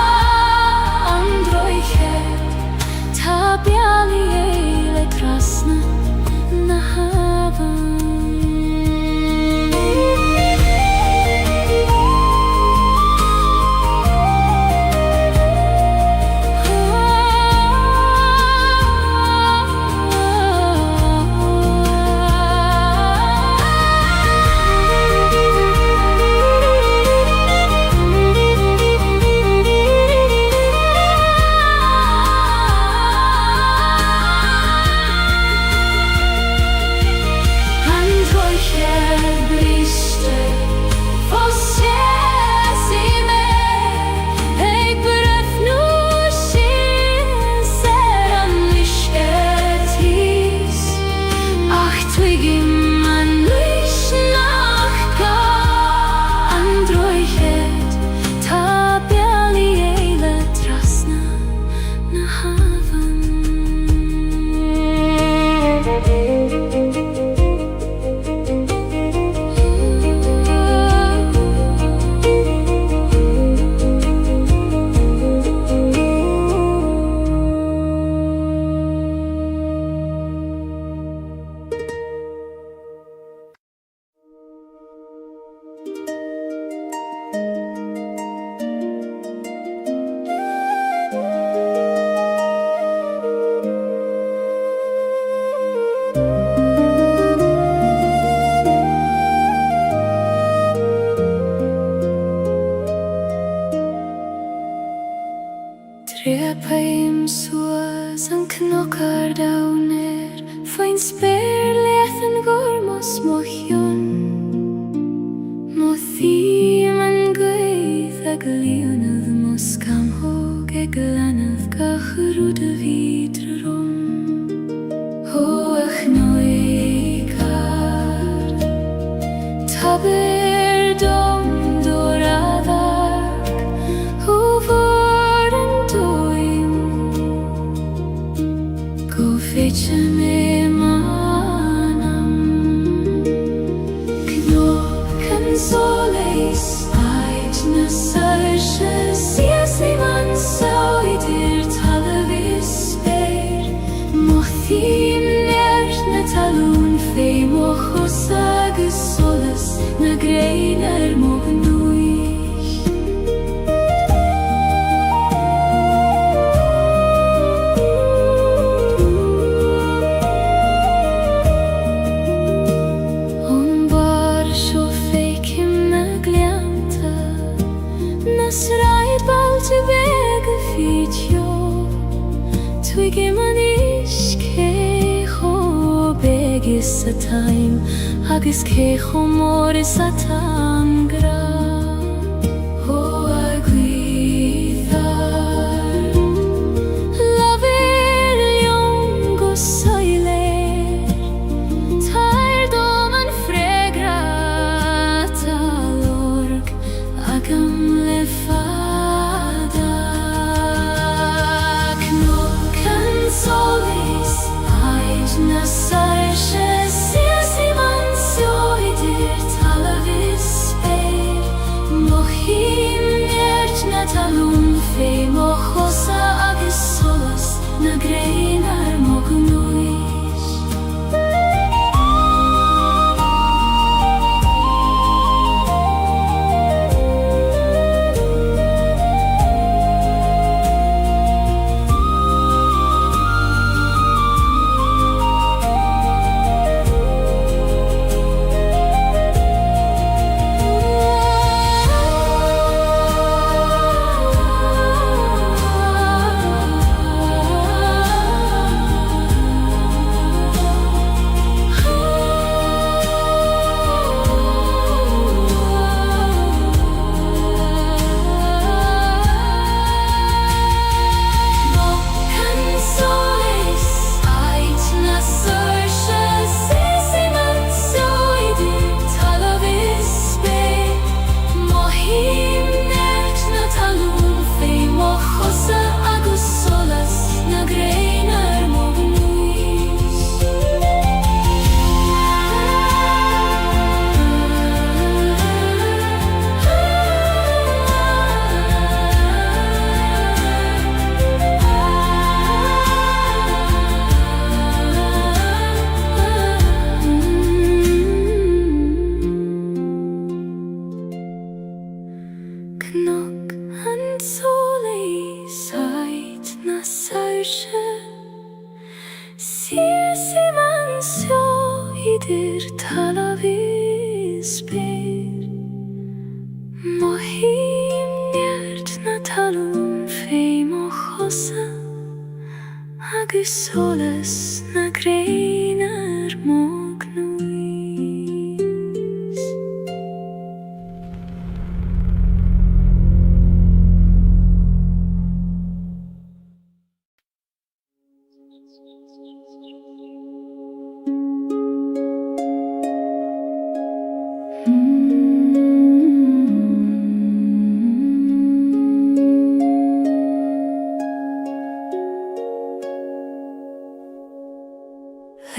Androchet tabiali eile krasna na haven Androchet bristre fosies I mer Eg breth nu shies seran wishket his Ach twigimman nuish nachga Androchet tabiali eile trasna na haven Trepaim suas an knockar downer Fain spyr lethen gormos mochion Mothim an gweith ag leonydd mos cam hog ag lanydd gachrwd y fydr rom Ho ach noigar Taber dom doradag Ho vor an doim Go fetche me manam Knock can soleis Ait na sarsche Sias ei man sauidir talavis speir Mothim nert na talun fei mochos agus sol a time agus cé chomór is a tangra ó a gluithar Lavir lion go soilir Tair dom an fregrata lorg agam le fada Knocan solis aid na sarshe Siasi man sioidir talavis speir Mohim ert na talun fei mochosa agus solas na greinar mognuis Idir talavis speir Mohim niert na talun fei mochosa agus solas na greinar mognuis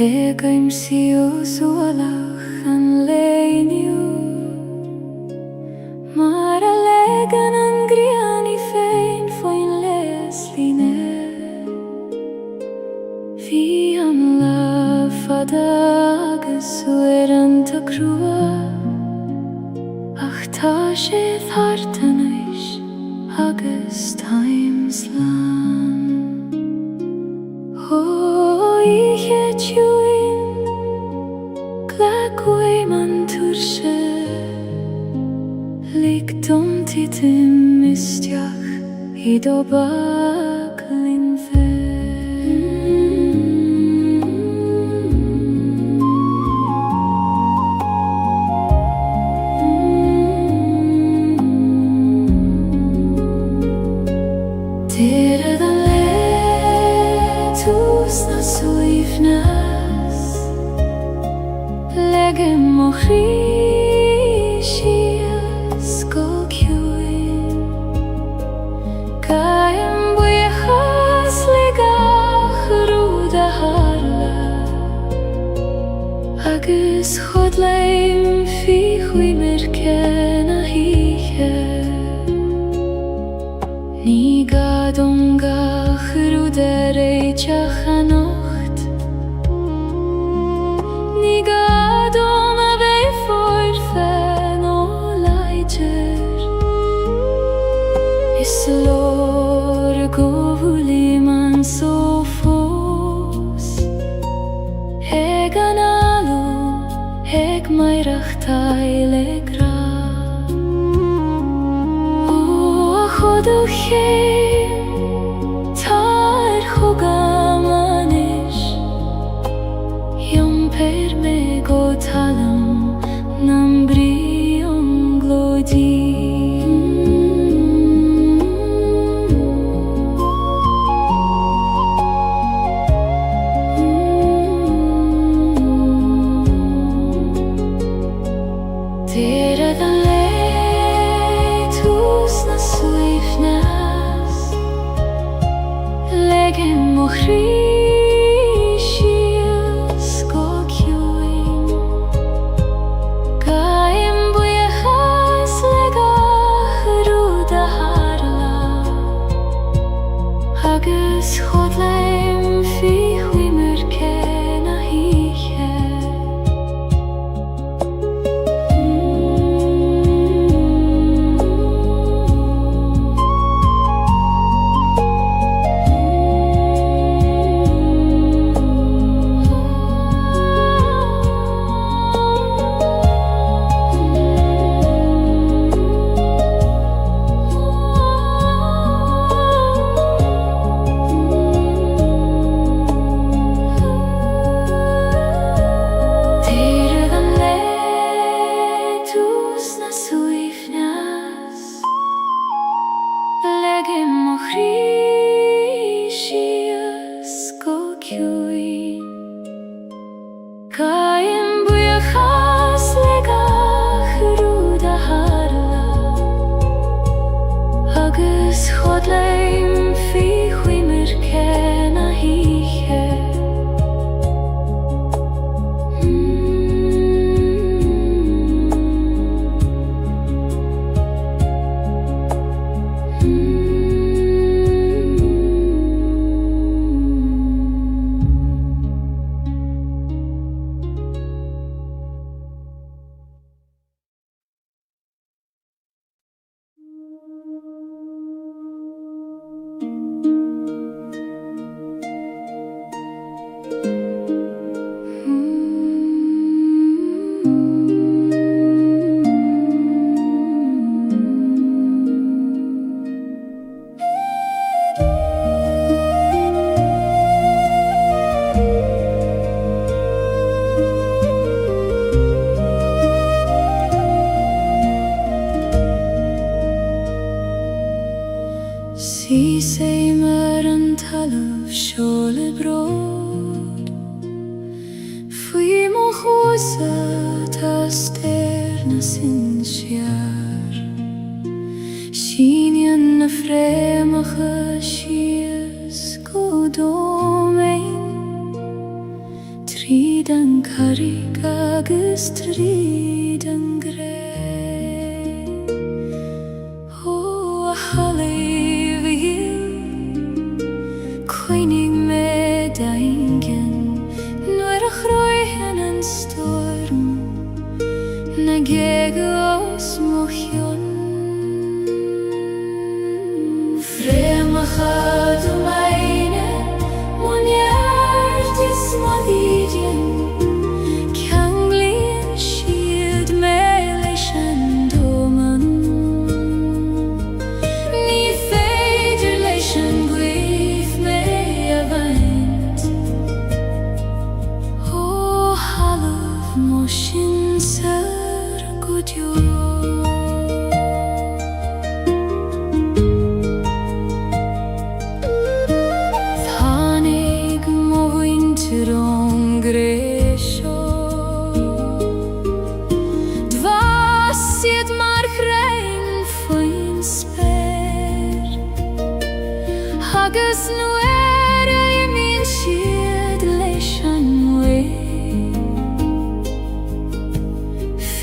Legaim siu zualach an leiniu Mar a legan an griani fein foin les line Fi am la fada agus ueran ta crua Ach ta sé thartanais agus times lan I hechuin glagway man turshe Lik dom titim mistiach I do baglin fe Tira da letus na suifnas Legem mochrishias go kjuin Kaim buichas ligach ruda harla Agus chodleim fi chui merken a hiche Ni gadongach ruda reichach a nocht Ni gadom a vei forfen o leiger Is lor govuli man so fos Eg analu, eg mairach taile gra O chodu cheim, tar chugam anish Yom per me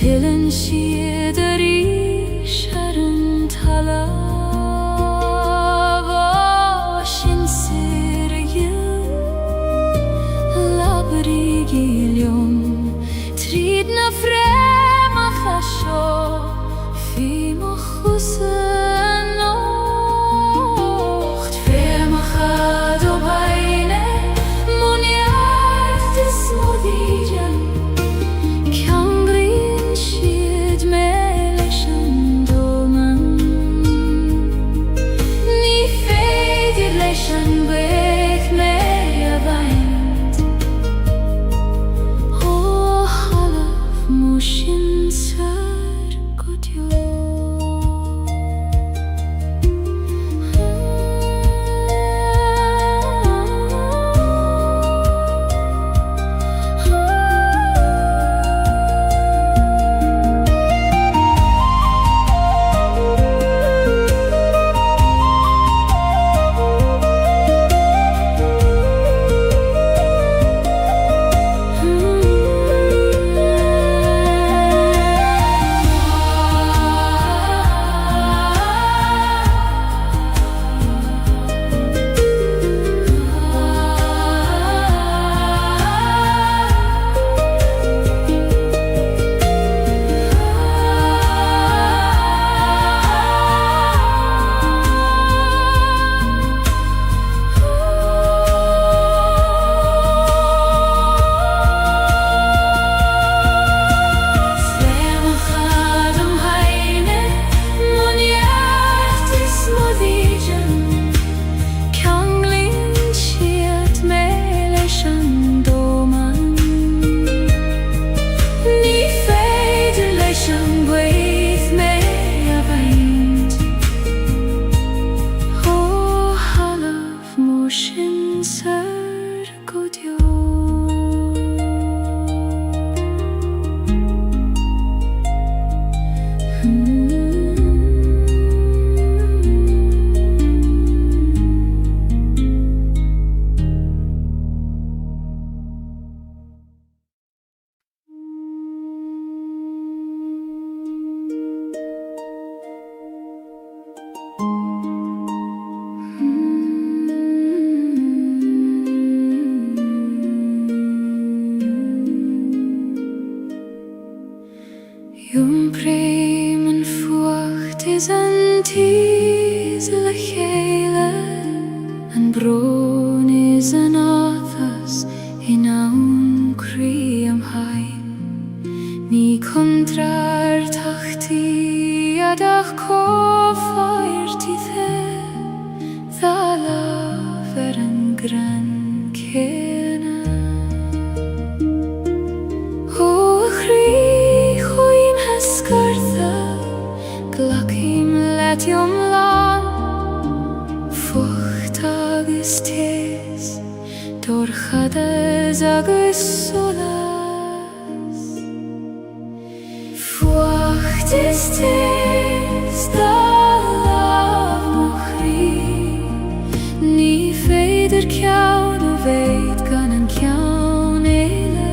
Feeling she céim an fuacht is an tíos le chéile, an brón is an áthas in ann crí am hain. Ní contrar tachtaí adach cófáirtí dá láf an gran céine. Ó a chrí chuoin hescartha glacim letiom lán, fucht agus tés dorchadas agus solas. Fuacht is tés dá láf mo chrí, ní féidir ceann ó bhéid gan an ceann éile.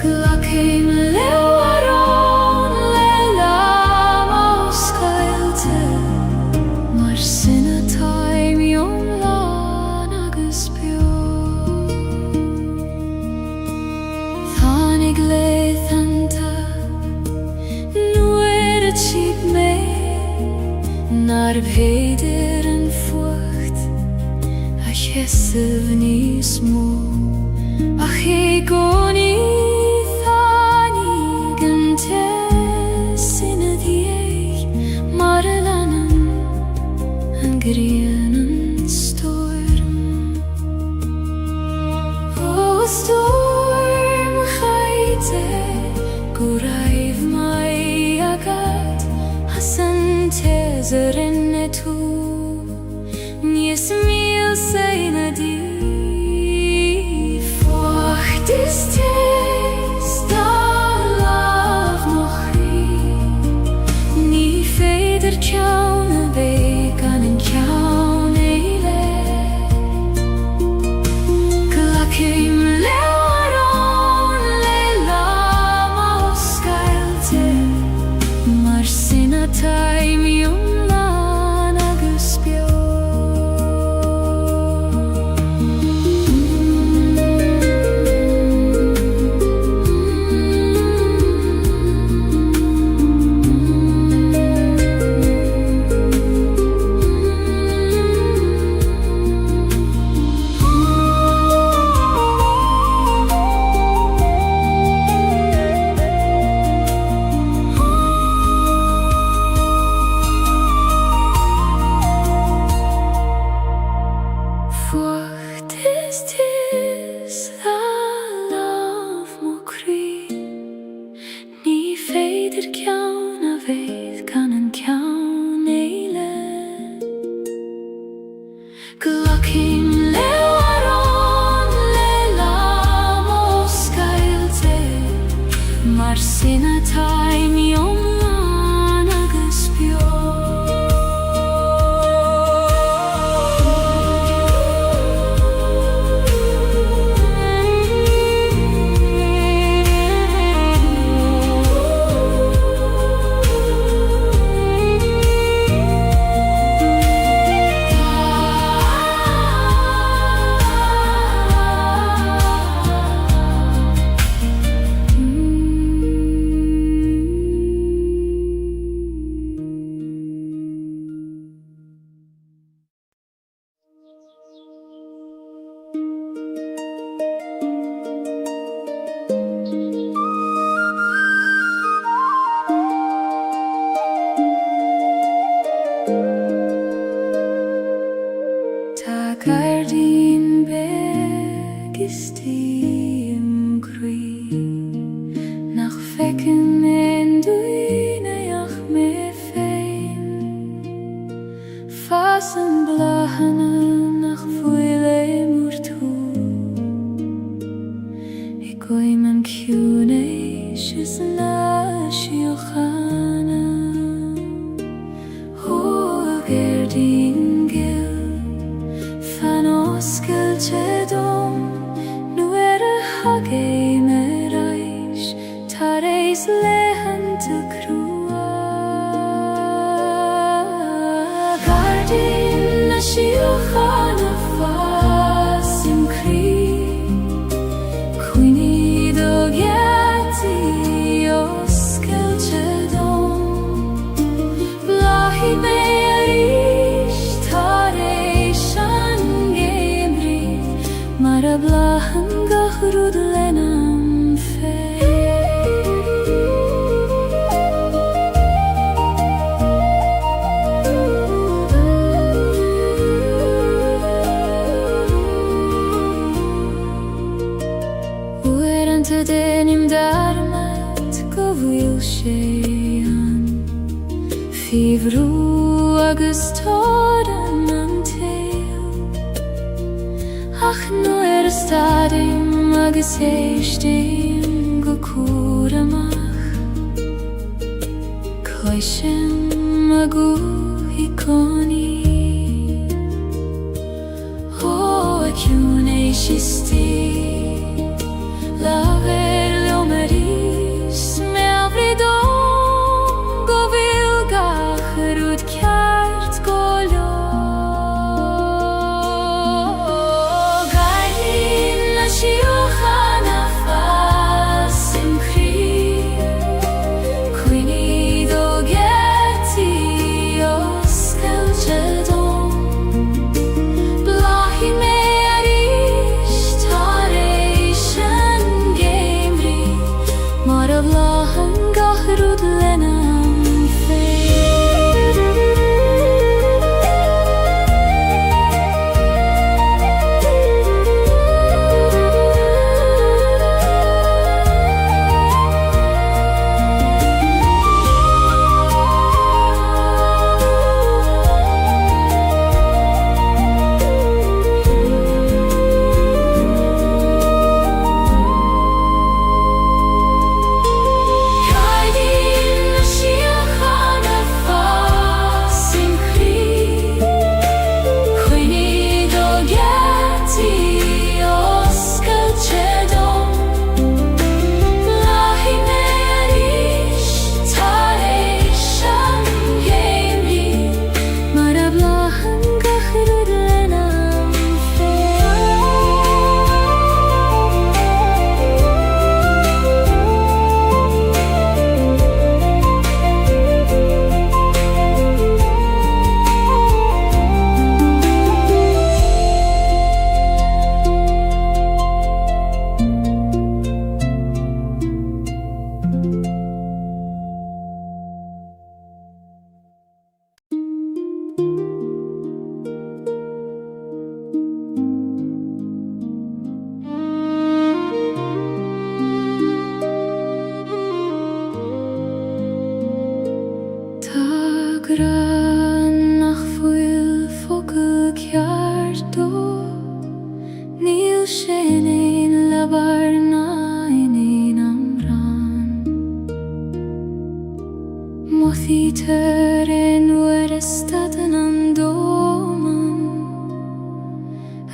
Glacim leabharán le lam ó scailte, mar sinna táim iomlán agus beo. Tháinig léithanta nuair a tíb mé, nar bhéidir an fuacht a cheisibh níos mó, ach é gcónaí tháinig an tes ina dhiaidh mar a leanann an ghrian an storm. Ó a storm chaite go raibh mai agad as an tes a rinne tú, níos míl sa ina dí. Fuacht is tés dá láf mo chrí, ní féidir ceann a bhéidh gan an ceann éile. Glacim leabharán le lam ó scailte, mar sinna táim iomlán agus beo. Fuacht is tés dá láf mo chrí, ní féidir ceann a bhéidh gan an ceann éile. Glacim leabharán le lam ó scailte, mar sinna táim iomlán agus beo. Tá gardín beg is tíim crí, nach fecinn en dúineach mé féin. Fas an blachanna nach bhuaile múr tú, I goim an ciúnéis is na siochanna. Ó a gardín gil fan oscailte dom, nuair a hagé me rais, tar éis leitheanta crua. Gardín na siochanna fas im crí, cuoine do gheartaí ó sé an Fihhrú agus tádan an tail Ach nuair a stadim agus éistim go cúr amach Coisim a gúthaí coní Ó a ciún é sistí Laver leomarís me avridón go bhfuil gacharúd ceart go leor Gailín na siúchan a fas im chrír Cuoiní do gheartaí os Gaeilge dom Blahí mé mar a bláhan gacharúd lena an féin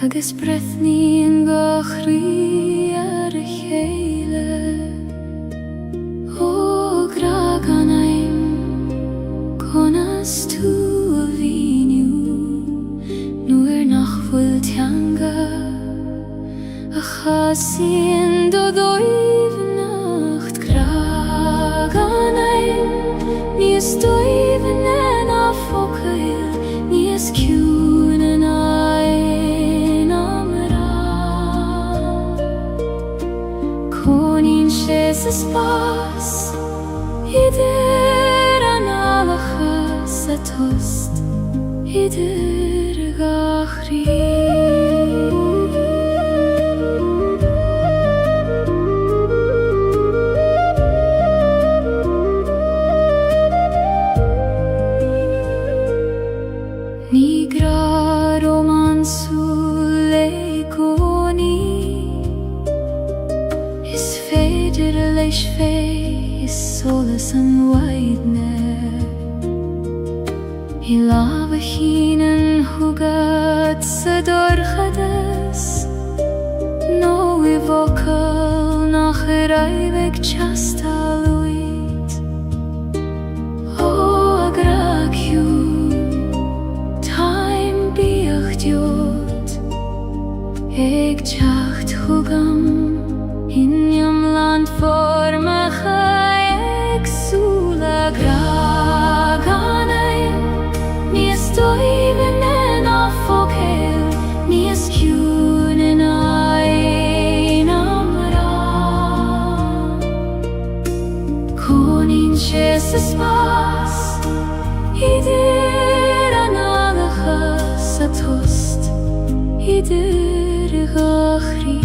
agus brethní an gachrí ar a chéile ó gra gan aim conas tú a bhíniú nuair nach bhfuil teanga a chasíonn do dóibhneacht gra gan aim níos dóibhne na focail níos ciún an Is a spás idir an alachas a tost idir a gachrí Ní gra romansú leis fé is solas an waidne I lába hínan thugad sa dorchadas nó I bhocail nach a raibh teastal uid ó a gra ciún táim bíocht diod ag teacht thugam Inniam land formacha exúla gra gan aim níos dóibhne na focail níos ciún in ain amrá Conín sé sa spás idir an alachas a tost idir a gachrí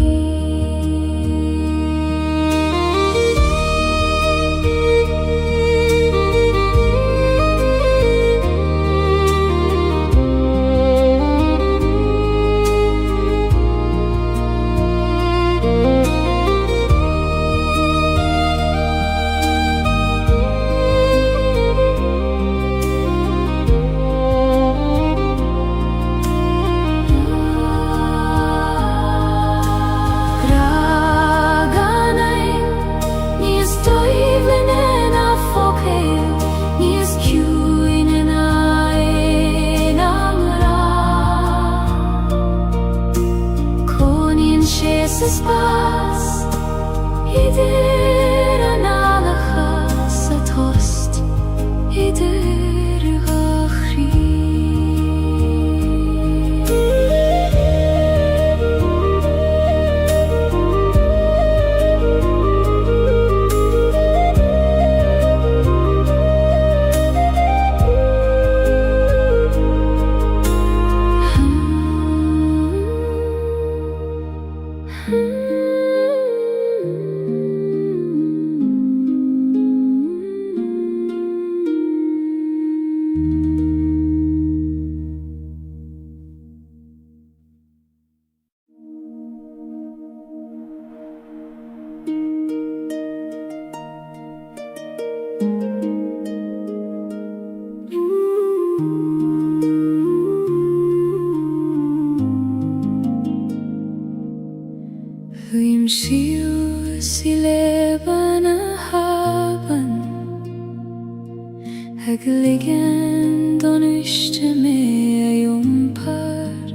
Egligen don ishte me par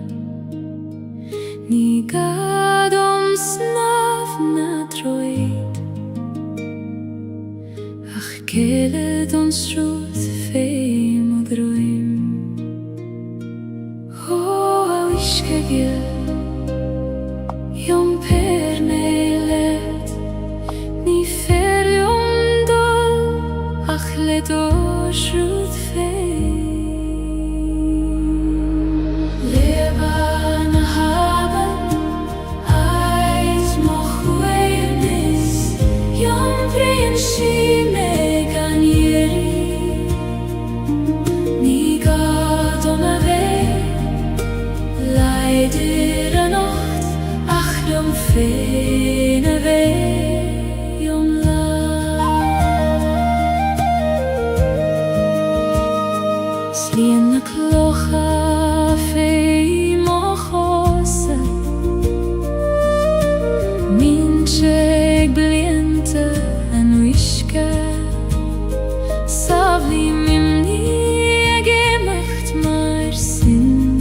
Ni gadom snav na droid Ach kele don struth feim og droim O au ishke gil Jom per nelet Ni fer jom dol Ach le do Truth fame Leban haben Eis moch weirnis Yom prinshi megan yeri Ni gadom ave Leider a nacht Ach dom fein ave Slien na klocha fei mochose Mincheg bliente en wishke Savli mimni gemacht mar sin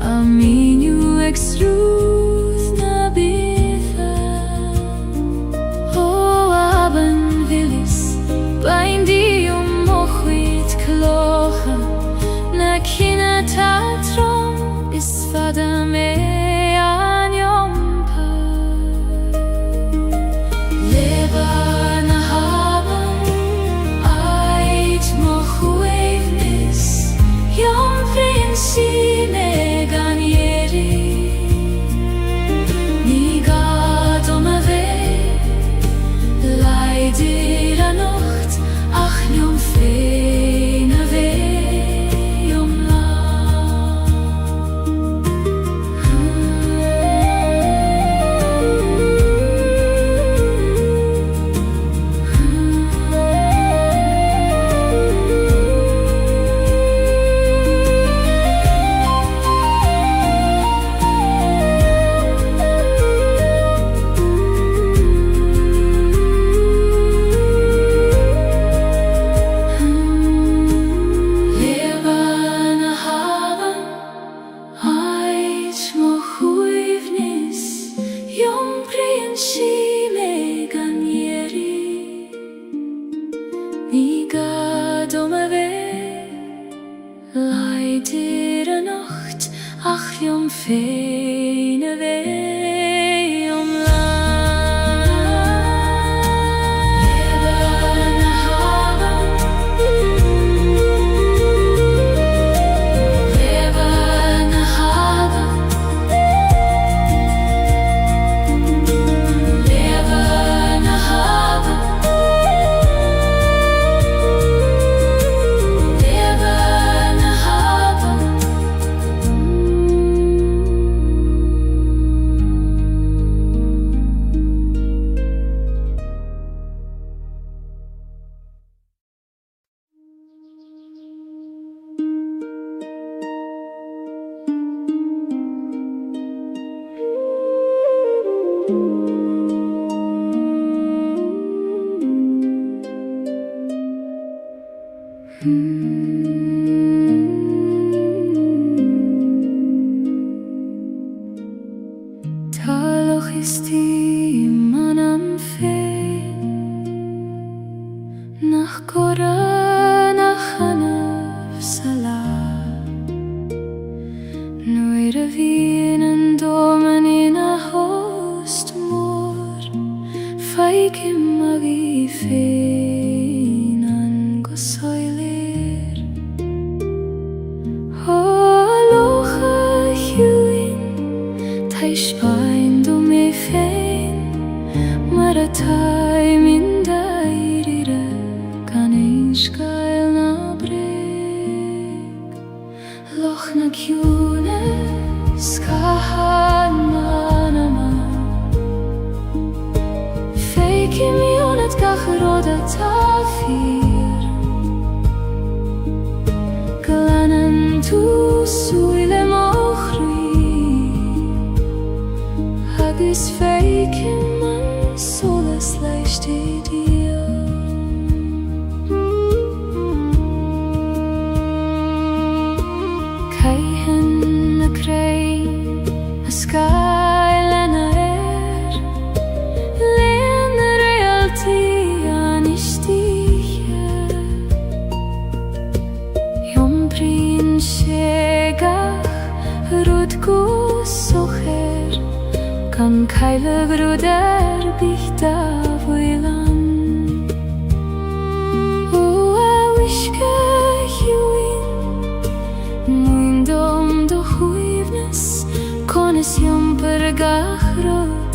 Aminu exruth na bifa O aben willis Bindi Klocha na kina tatrom is fada me an yom par Leban haben ait moch weivnis Yom prinsi megan yeri Ni gadom ave Leider a nacht ach yom fein Leider a nacht, ach jom fein ave om Leban haben Leban haben Leban haben Taloch ist die manam fein Nach Koran, nach Hanaf Salah Noire vienen domen in a host mor Feike magi fein an gosoiler Holocha huin Taish bain do me fein Maratai min dairire Kaneish gael na breg Loch na kyune skahan manama Feike mionet gachroda tafir Glanen tu suile mochri Hagis feike man solas leicht dir heilig ruder bichta voilan. O a wishka huin muindom do huivnes kones jumper gachrot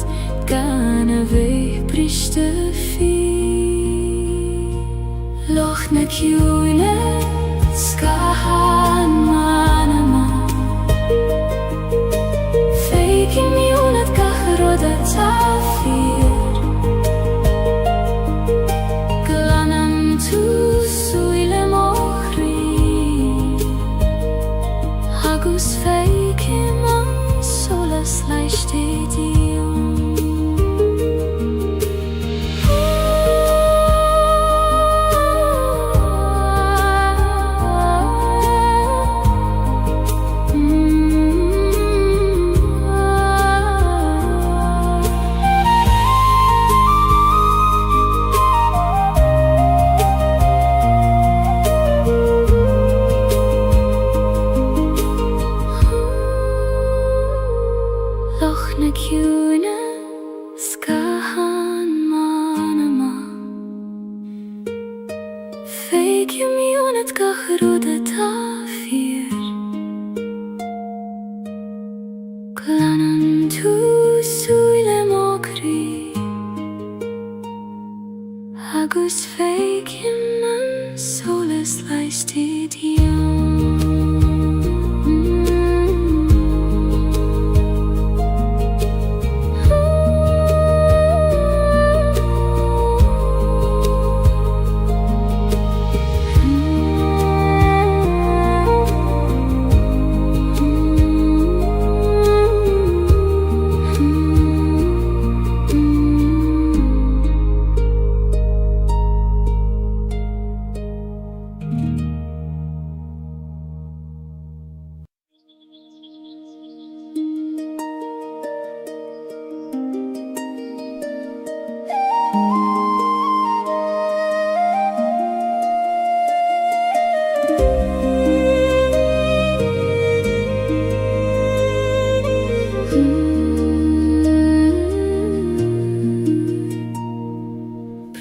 gana veich prishte fi. Loch na kjune skahan manama feikim junet gachrot a tafir glanam tu suile mochri agus feikim an solas leistedium. Loch na kjune skahan manama feikim junet gachrot a tafir glanam tu suile mokri agus feikim an solas leistedium.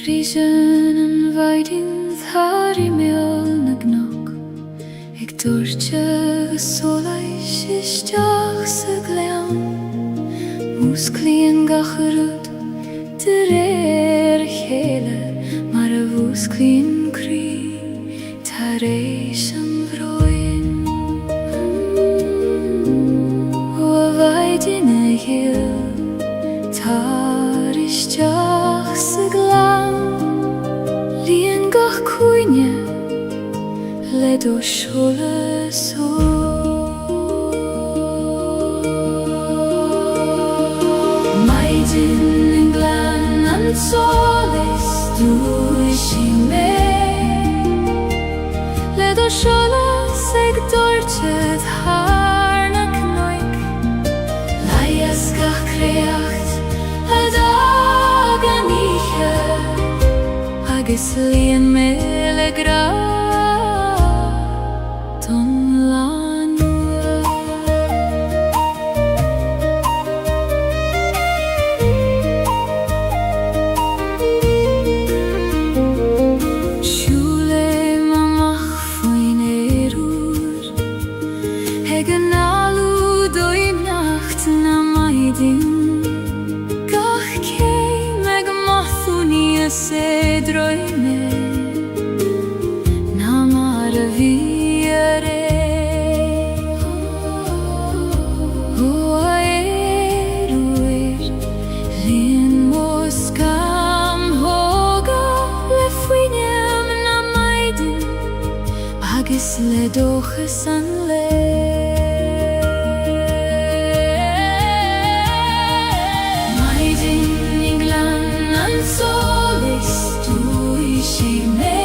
Prisen en weiding thar I meol na gnok ik dúirte soláis isteach sa gleam músclíon gachrúd de réir chéile mar a bhúsclíon crí tar éis an bhróin ó a weiding a ghéil tar isteach sa gleam líon gach cúine le do seolas ó. Maidin in glan an solis dúis I mé le do seolas ag dúirte thar na cnoig laias gach creacht a dag an ihe agus líon mé le gra don lanua. Siúle mamach faoin éirúr ag an alú dói nacht na maidin gach céim ag mathúní a sé droime na mar a bhí a ré ó a éirúir líon móscam thóga le faoinem na maidin agus le dóchas an le. Maidin in glan an solis dúis I mé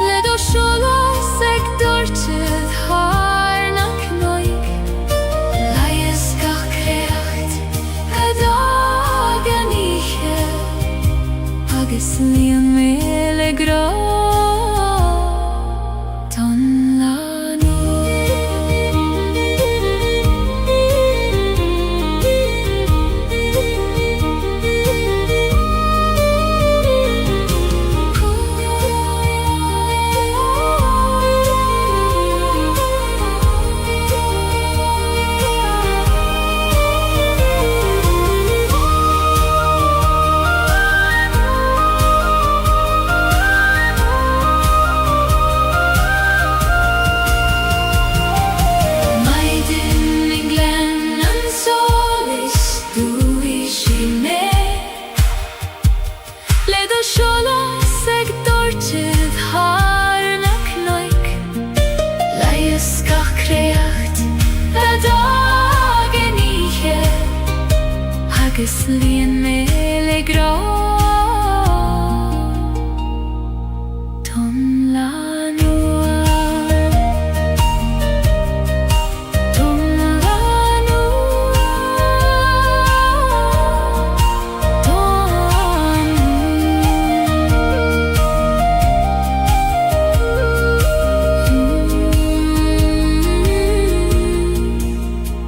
le do seolas ag dúirte thar na cnoig laias gach creacht a dag an ihe agus líon mé le gra don lanua. Slien mele gra Ton la noa Ton la noa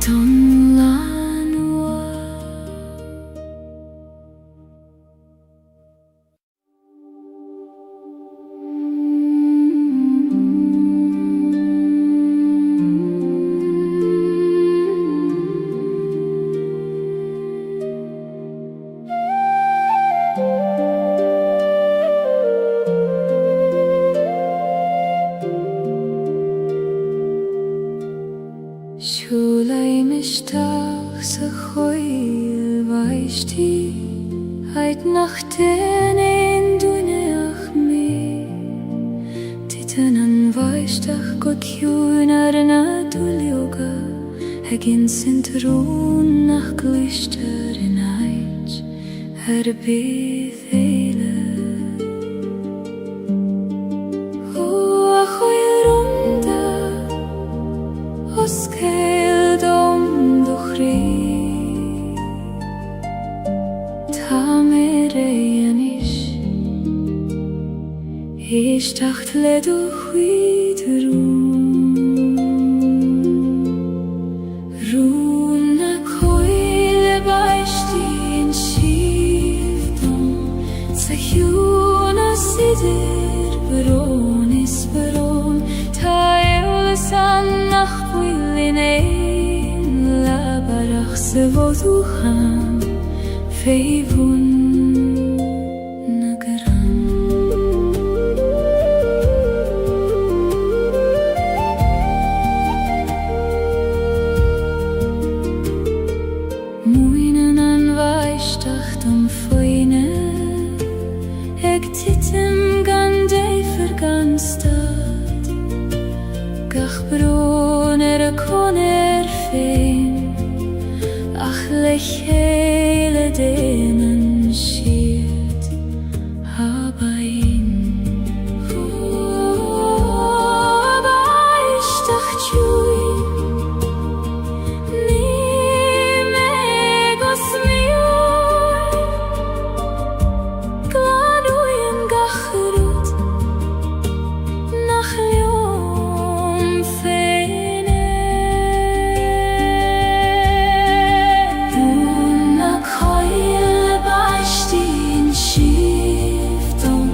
Ton la Shulay mishtach sa choil vaishti Heit nach den ein duneach me Titan an vaishtach god hjún ar na dulioga Hegin sintron nach glyster in heit Her bydd eile Oskeil dom do chri Ta mer eianish Ish tacht le do chwyd Rún na coile baishti in shivdom Sa hjún a sidir Baron is baron Ta eolas annach in ein labarach se voducham feivun nagaram Muinen an vaishtach dom foine Eg titim gan dei verganstad Gach bron a koner fein Ach lech hele denen shirt Habain Baishtach tjui Ni megos mioi Glanuyen gachrut Nach liom feine Una coile baishti in shivdom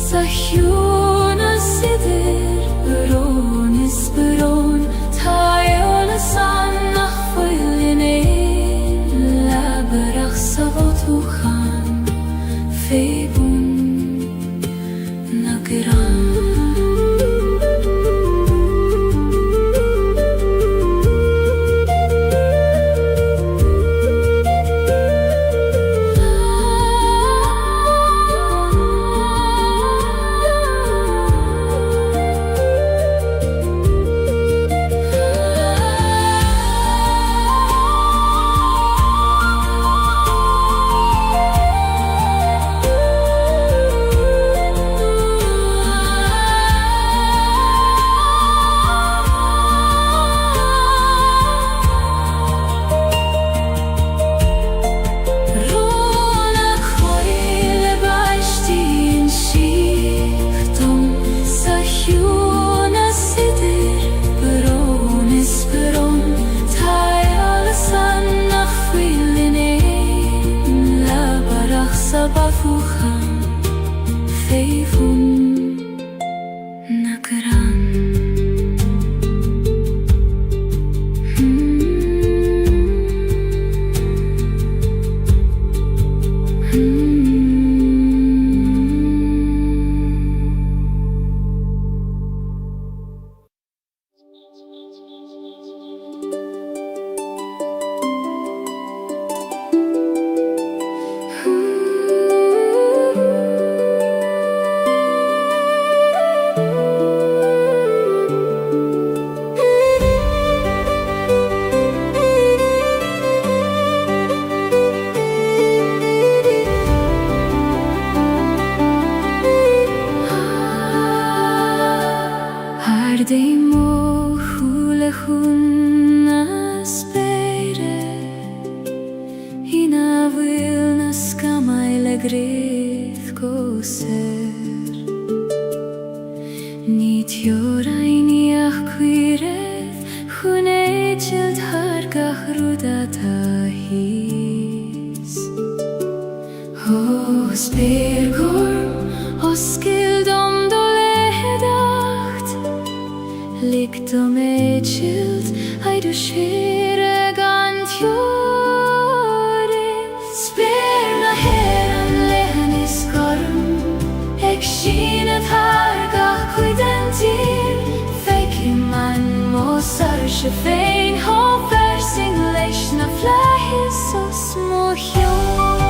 Sa hjún a sidir Baron is baron Ta eolas annach foil in ein labarach sa voducham feivun nagaram dei mo hule hunna spere Hina vilna skamai le grith koser Nit joraini achquireth Hune child hargach rudata his Hos bergorm, hos skildom Likdom child, I do share gant jorden Sperna heran lehanis korm Ek schinet harga kuidentir Feikim man mosar shefein Hofer sing leishna flahis os mohjon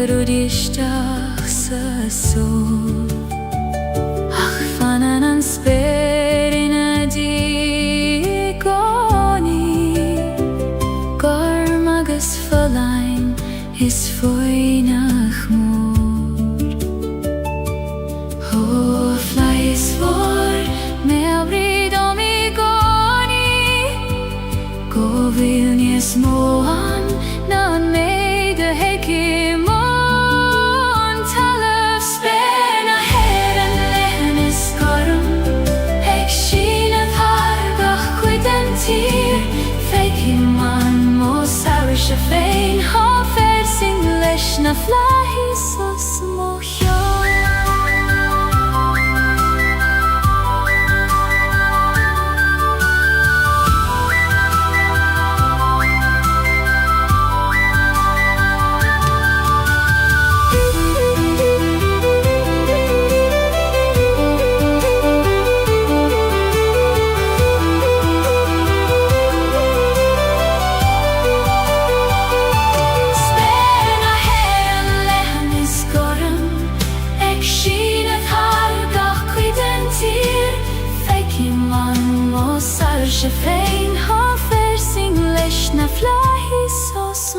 Rudishtach sa sol Ach fanan an sperina di goni Garmagas verlein is foinach mor Ho fly is for me domi goni Go vilnies moan nan me de hekim Shafein hofer sing leshna flahis os mohjon Shafein hofer sing leshna flahis os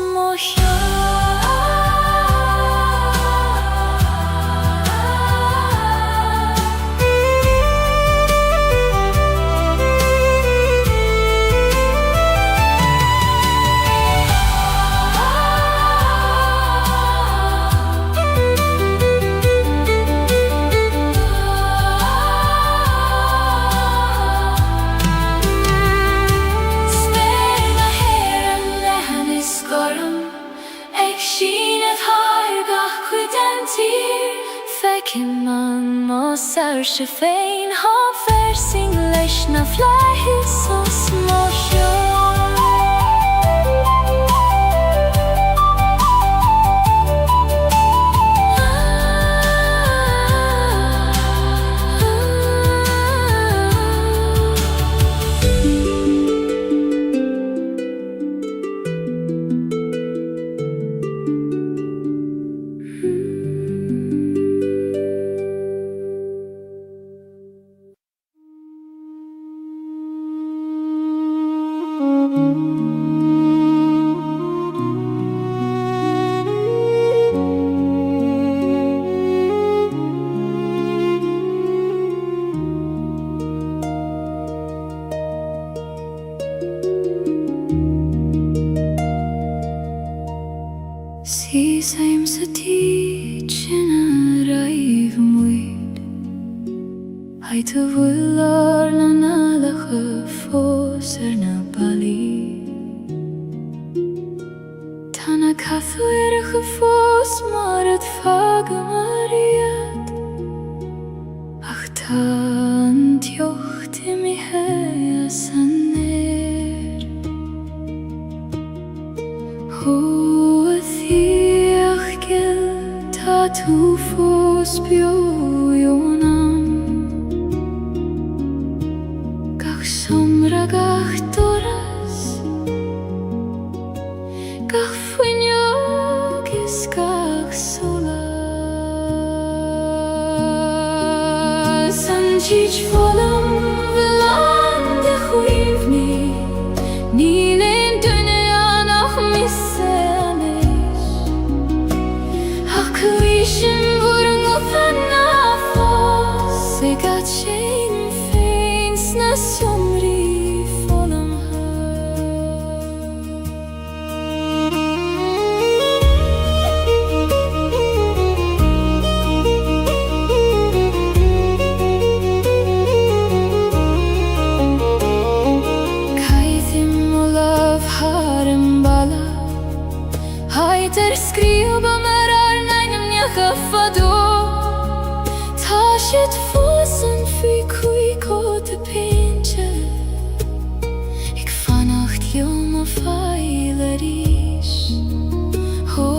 Shafein hofer sing leshna flahis os mohjon Si same sa teaching arrive muid Hai te willar na nalache fos na bali Tana kathu erige fos maar het vage mariet Ach tan tjochte mi hea saner Tu fos biojonam Gach somra gach doras Gach fuinjogis gach sola teach volum velande huivni Nilin dünyan ahmissemiş Hakkıyşın vurun ufanna fos Segatşein feins nasjomri volum Hajter skriva merar nejnëm një hëfado Ta shit fosën fy kuj kote pinche Ik vannacht jonge feilerish Ho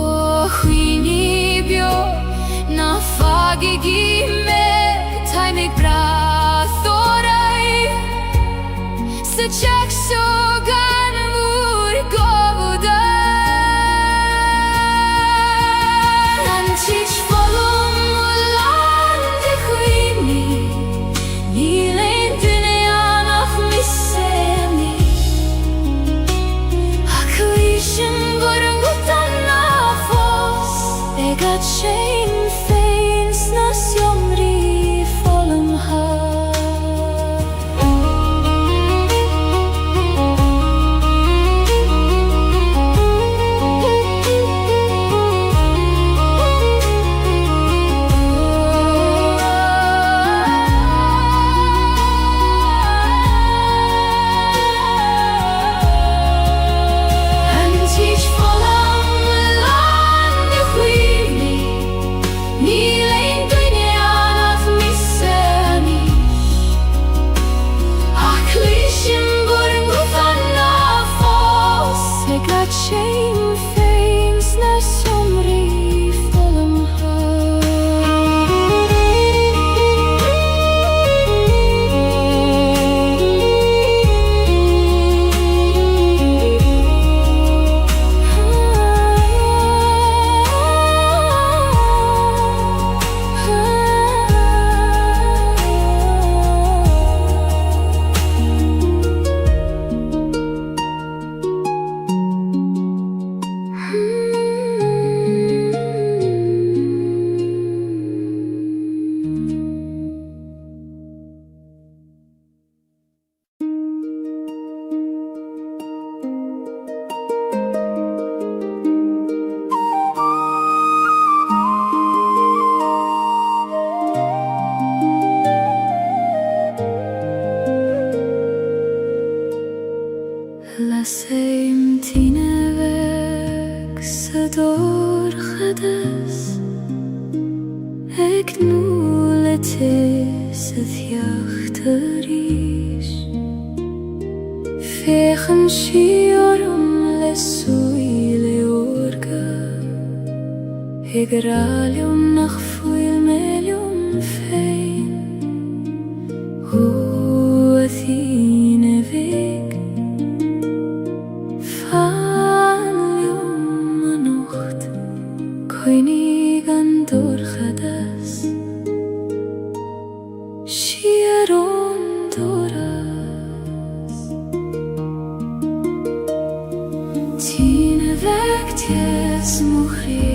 huini bjo Na fagigi me Taj me bra thoraj Se qak shogan mur govuda Teach volum ulande huini Nilin dünyan ahmissemiş Hakkıyşın vurun utanna fos Egatşein feins nasjomri volum ha Shame things nasjomri volum Laseim tine weg sador khadas Ek nulete sethyachtarish Fechen shiorum lesuile orga Egralium nach fuil melium fein Athine weg Koinigan dorchadas Shieron doras Tine vekt jes muchri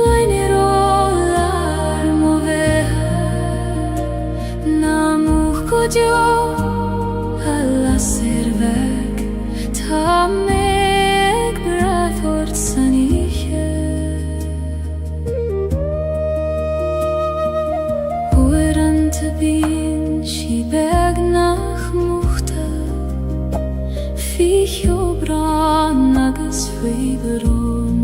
Leine rolar moveha Namuch kodjo Alla servek Tamek bravort saniche Oerante bin Shibeg nach muchta Ficho bran nagas feiberon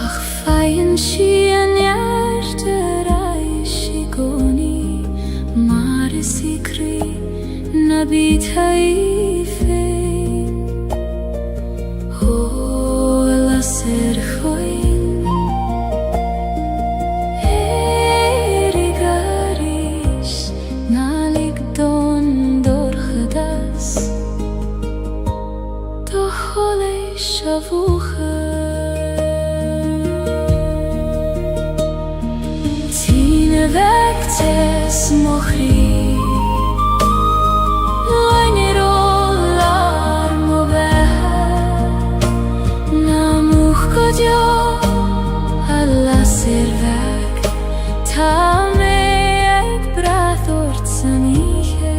Ach feien shien jerte reishi goni Mare sikri nabit haifein Oh, la ser choin Erigarish nalik don dorchadas Doholei shavucha Tine vektes mohri Lainer olar mover Namuch kodyo alla servek Ta me ek brathort saniche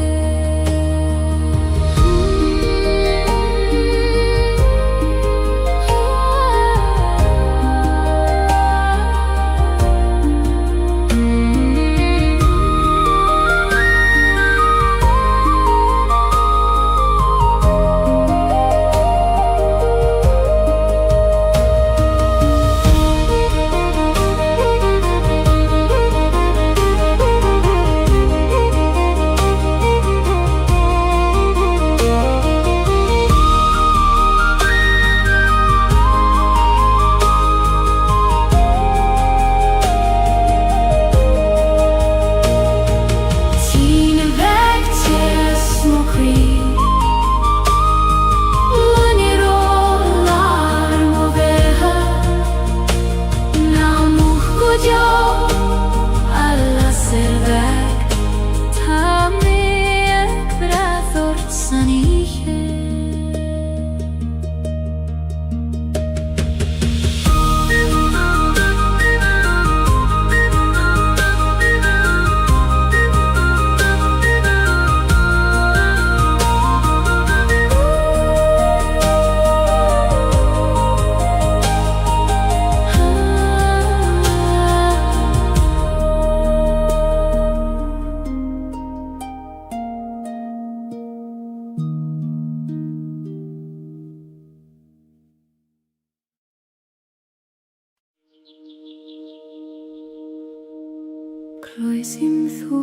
Cloisim thu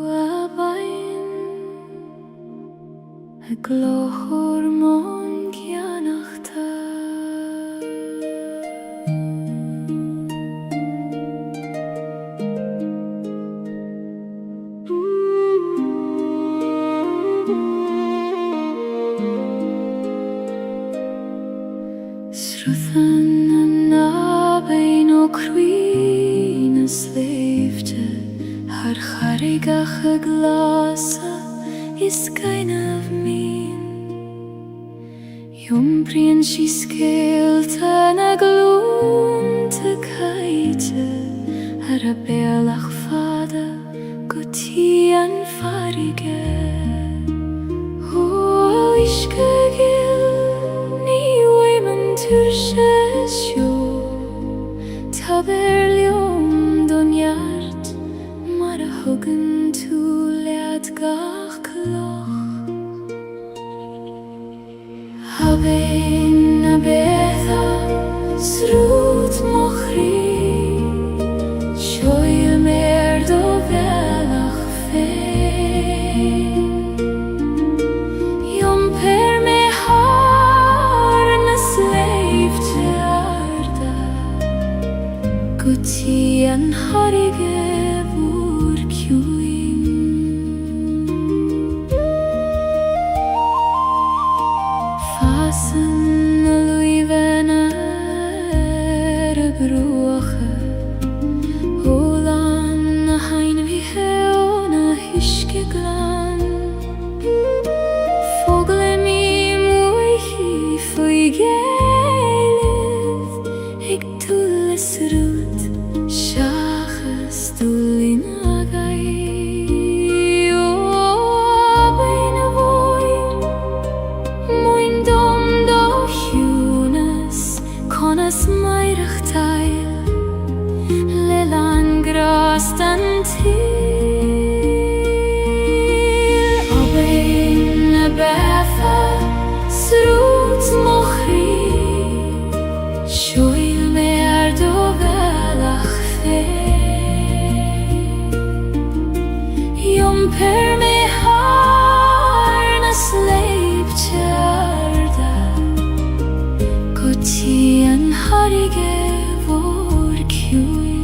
a bain A glochor mon kianachta Sruthan na bain o cruin Sleefte haar charigach a glasa is kind of mean Jumprien she skeelte na gloon te kaite Har a bealach fada guti an farige O iske gil ni weiman turshes jo Taberlium donjart maar huggen toe leat gach kloch Haben a betha srut mochri Shoy mer do velach fein Jom per me har na slave te Guti an harige vur kjuin Fasen a luiven er broche Olan a hein vi heon a hyske glan Fogle mi moichi foi Gaeilge Ik tulles rut Shachas tulin agai O bein a voin Moin dom do hunas Conas meirach teil Lelan grastan til O bein a betha Srut mochri Shoy mer do velach fein Jom per me har na sleip tjarda Guti an harige vor kjuin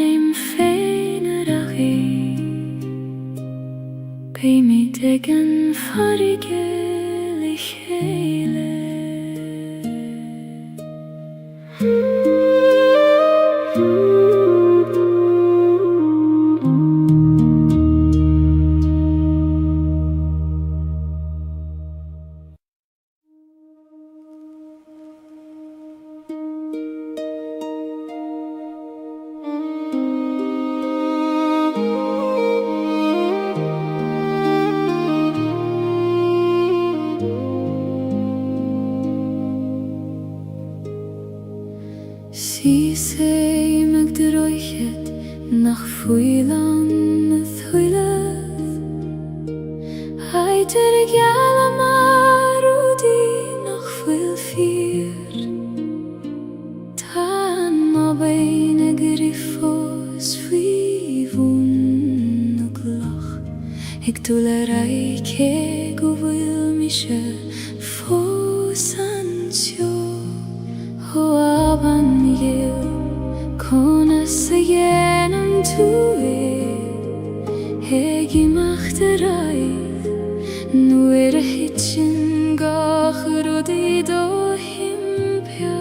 heim féinar a ghé, Bei mi degan farige le chéile. Si sé meg de roichet nach fuilan na thuileth, Haidir a geala mar udi nach fuil fir, Tan ma bain a grifos fui vun na glach, Ik dule raike go vil mi se fos ansio. Ho aban yil kona sayen an tue, Hegi machterai nu a hitchin gach rodi do himpia.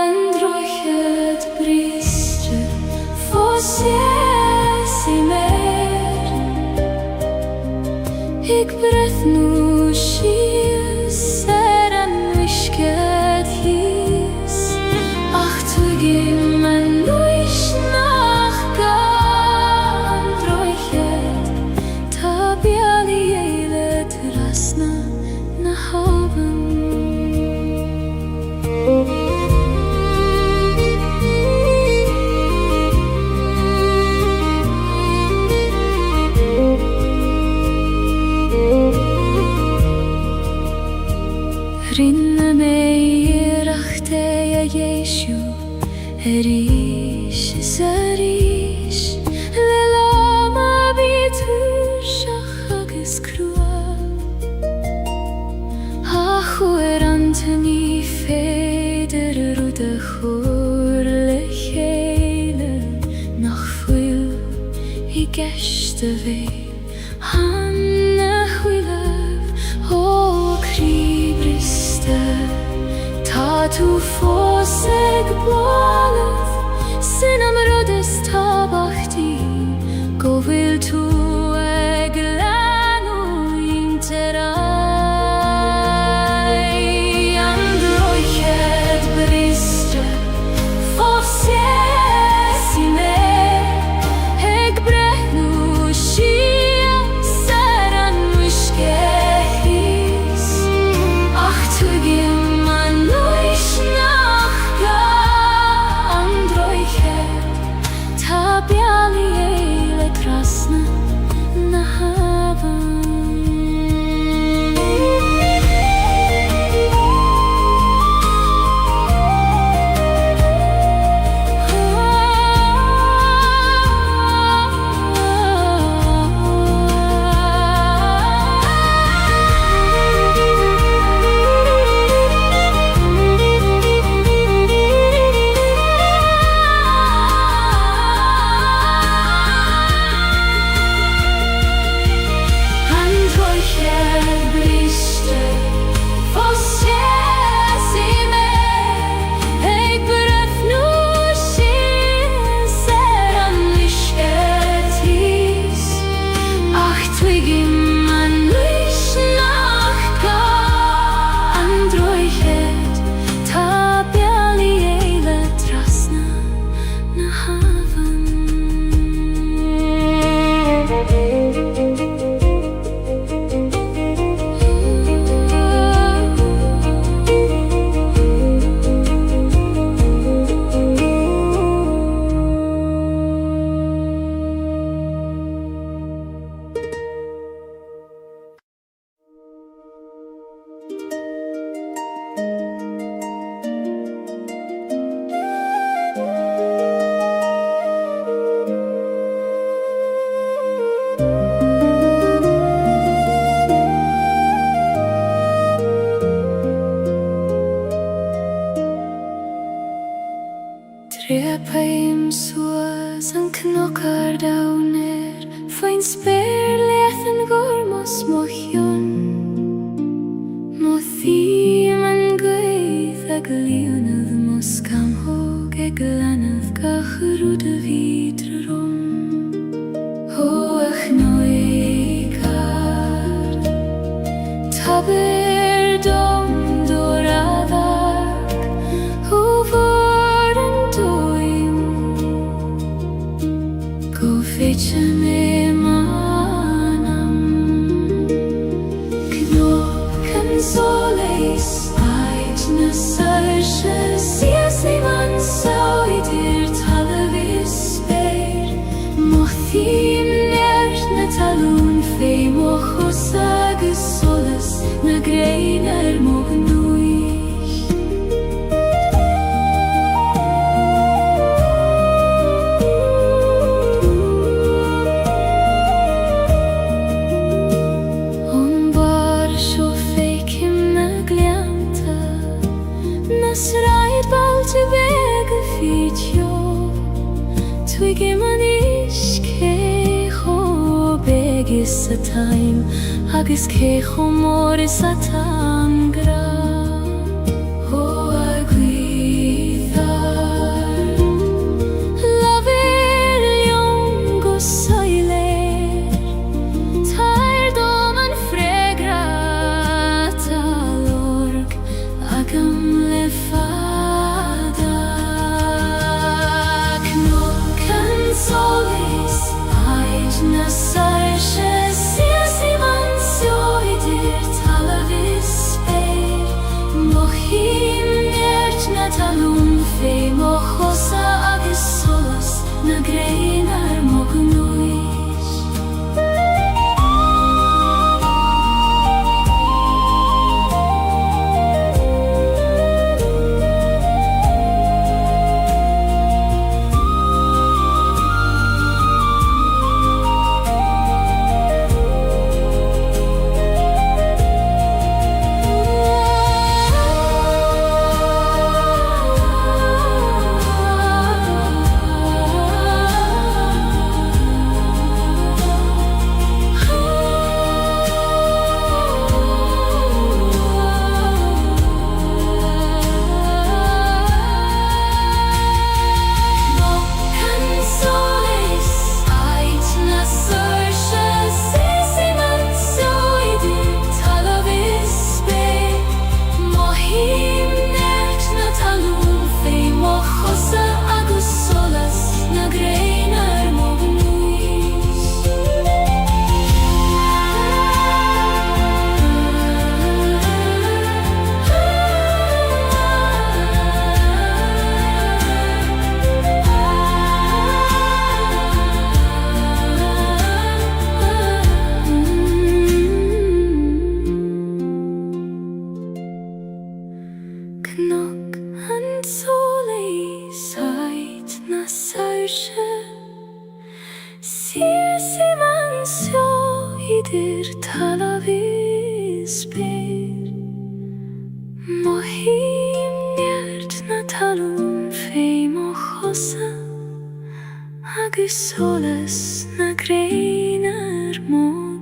Androchet bristre fos i mer, Ik breth nu ser an wishket his, Ach tugim an nuish nach gan droichet, Ta biali eile trasna na haven. Rinne mei rachte a Jeshu, Erish is Erish, Le lama bitur shach agus krua, Achu antani feder rude chur le chéile, Nach fuil I geshte veil, Hanna huilev, O kribriste, Ta tu foseg boleth, Sin am rodes tabachti, Go vil tu eg lanu interai. Androchet bristre fos i mer, Eg brehnu shia ser an wishke, Ach tugim an nuish nach Repaim suas an knockar downer Fain spare lethen gormos mochion Mo thím an gwaith ag leonad mos cam hog ag lanad gachrwd y fydr rom Ho ach noegar Taber dom doradag Ho vor an doim Go fetcha me manam Knocken soleis Ait na sarsha Sias ei man sauidir talavis speir Mothim nert na talún fei mochos agus solas Na greinar mognuich On bar sjo feikim na glianta Nas raid balte bega fitjo Twigge man iske cho begis a time Agus ke cho moris a tangra Ho agwithar Laver liong o soiler Tair dom an fregrata lorg Agam le fada Knocken solis Ait na sarsha Sias ei man sioidir talavis speir Mochim nert na talún fei mochosa agus solas Na greinar mognuich Knocken solis Ait na sarsha Sias ei man sioidir talavis speir Mothim nert na talún fei mochosa agus solas Na greinar mognuich Knock and soleis Ait na sarsha Sias ei man sioidir talavis speir Mothim nert na talún fei mochosa Agus solas na greinar mognuich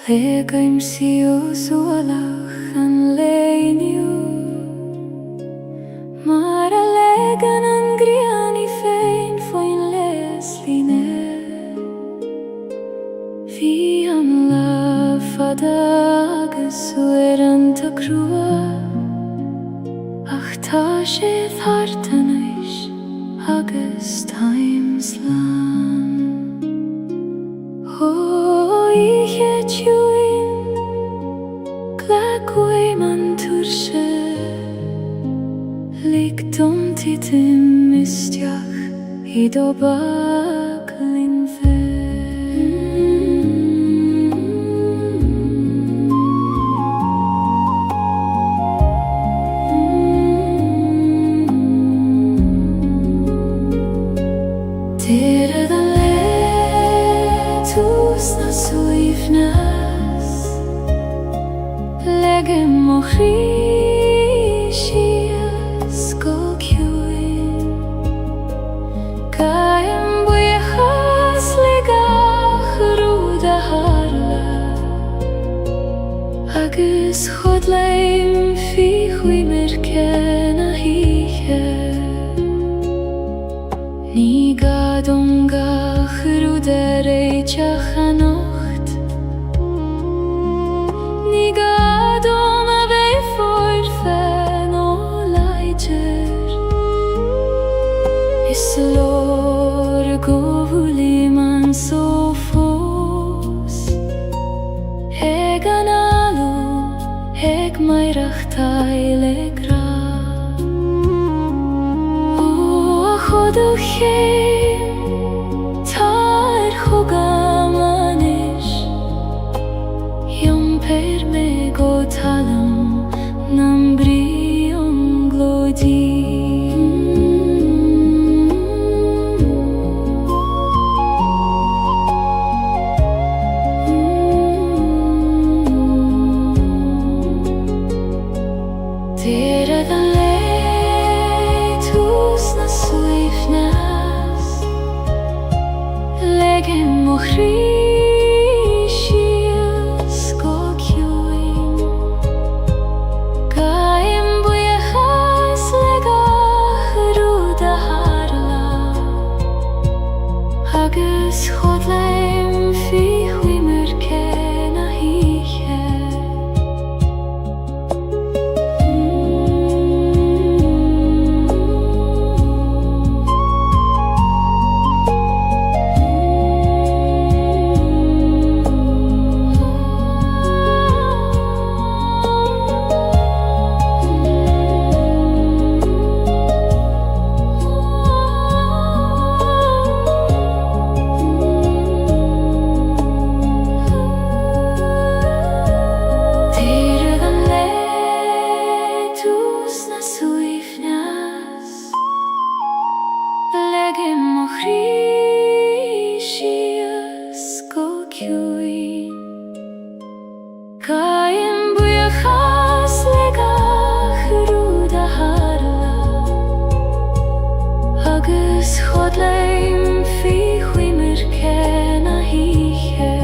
Legaim sios olach an leiniu Mar a legan an griani fein foin les line Fi an lafada agus ueranta crua Ach ta sé thartanais agus times lan Ho ich tjuin Glagwei man turshe Lik dom titim mistiach I dobar Tere dan letus na suivnas Legem mochrishias go kjuin Kajem bujechas legach ruda harla Agus chodleim fi chui merkena hiche Ni gadonga chruderejtja chanocht Ni gadom a vei forfen o leider Is lor govuli man so fos Eg analo, eg mairach taile gra Choduchim tar chogamanis Yom per me go talam nam brion glodi Tere dan letus na suivnas Legem mochrishias go kjuin Kajem bujechas legach ruda harla Agus chodleim fi chui merkena hiche Legem mochrishias go kjuin Kajem bujechas legach ruda harla Agus chodleim fi chui merkena hiche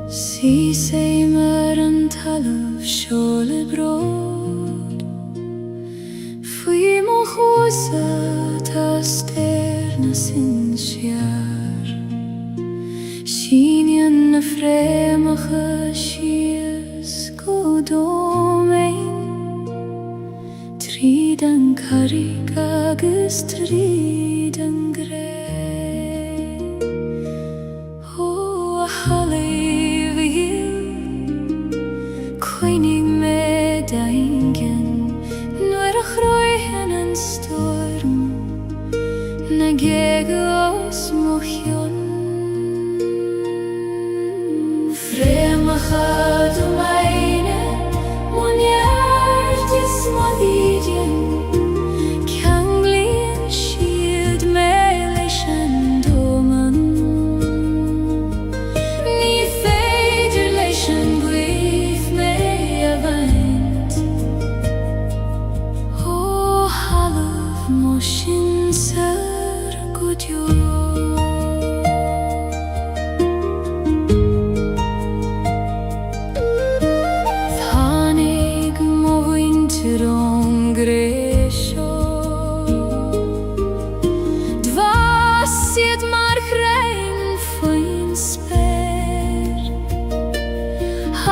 Si seimer an talv shole brod Fui mo chosa ta sterna sin sjar Shinyan na fremacha shias go domein Tridan karig agus tridan grey Oh, Koinig me daingen Nuer a chroihen an storm Na gegos mochion Fremachad meine Monjert is modidien Kanglien shield mele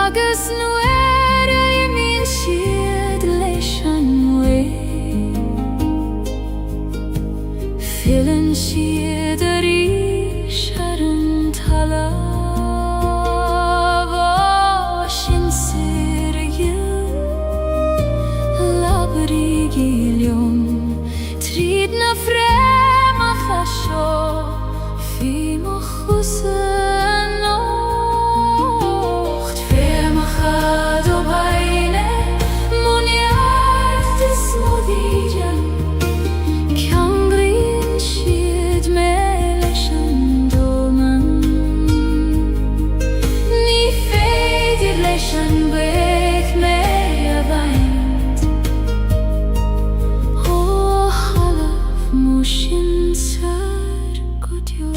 agus nuair a imíonn siad leis an mhaoth. Filann siad arís ar an talamh ó sin saoire ghill, labhairí Gaeilge tríd na fréamacha seo, fi mo chusa an nócht. Fréamachad ó baile, moonlight is modídean, ceanglíonn siad mé leis an dóman. Ní féidir leis an buíoch mé a bhaint, ó chalamh mó sin saoir go deo.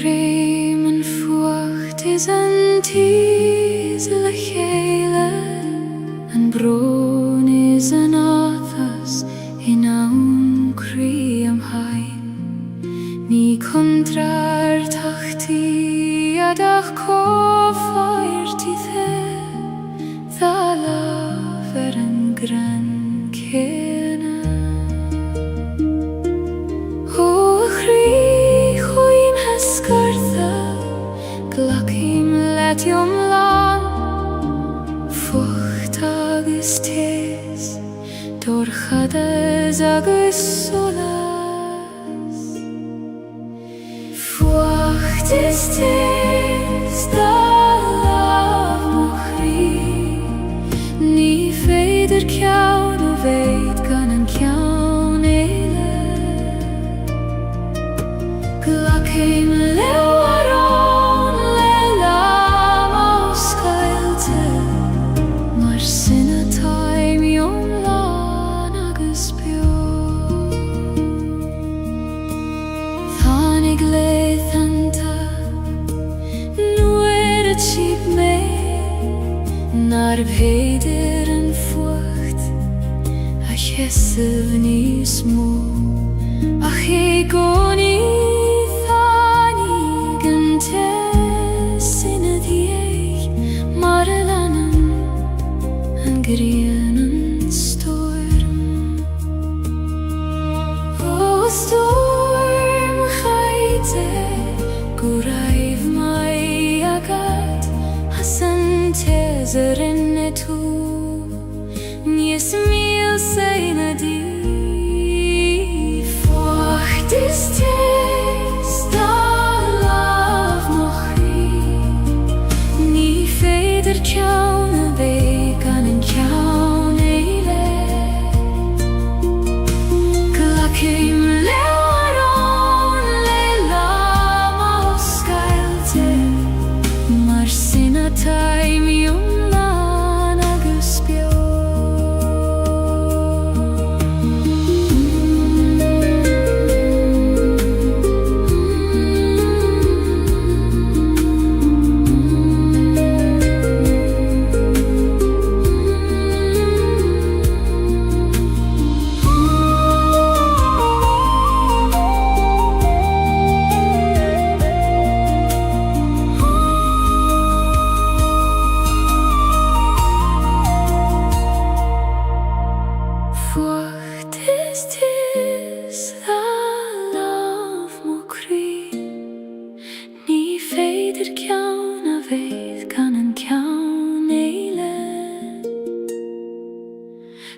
Bremen fuacht is an tíos le chéile, an brón is an áthas in ann crí am hain. Ní contrar tachtaí adach cófáirtí dá lámh ar an gran céanna. Ó chrí chuoin hascartha, glacim leitiom lán, fucht agus téas, dorchadas agus solas. Fuacht is téas dá lámh mo chrí, ní féidir ceann ó bhéid gan an ceann éile. Glacim leabharán le lam ó scailte, mar sinna taimíom lán agus beo. Tháinig léithanta nuair a tíb mé, nar bhéidir an fuacht a cheasamh níos mó, ach é gcónaí tháinig an teas ina dhiaidh, mar a leanann an ghrian an storm. Ó storm chaite, go raibh mai agad, as an teas a rinne tú, níos míl sa ina dí. Fuacht is téas dá lámh mo chrí, ní féidir ceann a bheidh gan an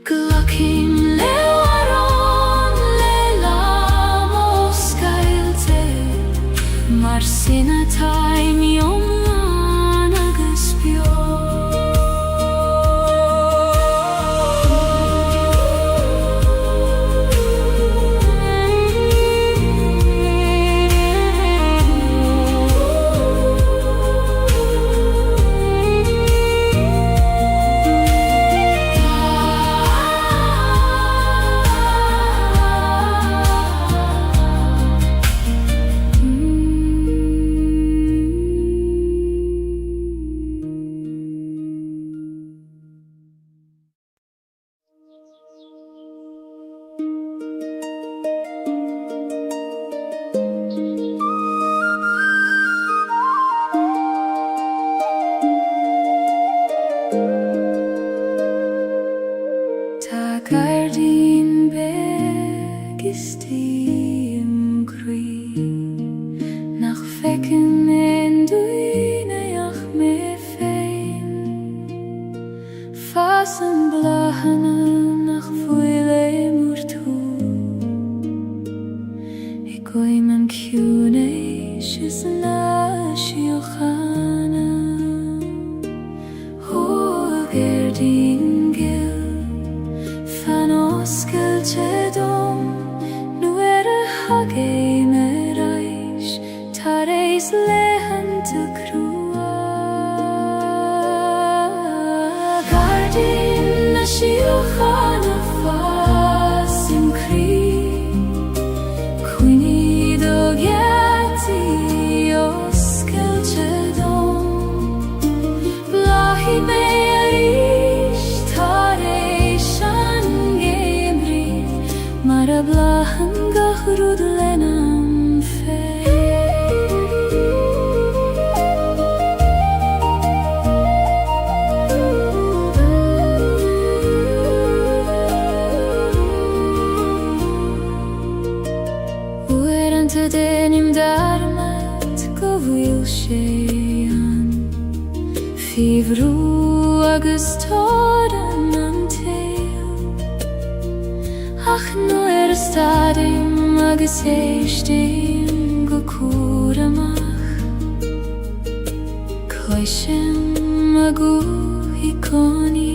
Glocking lewaron lelamos Gaeilge Mar sina time yomlan agus bio Gardin begistim grui nach fekken en duineach me fein fasen blahane nach fuile murtu ik gooi mijn kune shisna shiochana ho gardin Celtic nu hage merais tareis lehen te crua Gardin na shiochana fasim kri Quini do gati os Celtic blahi meris tareis Marablahan gahrud lenam fe Uerante denim darmat govil shean Fivru agus toran Ach nu stadim agus eistim go curamach Coishem agu hiconi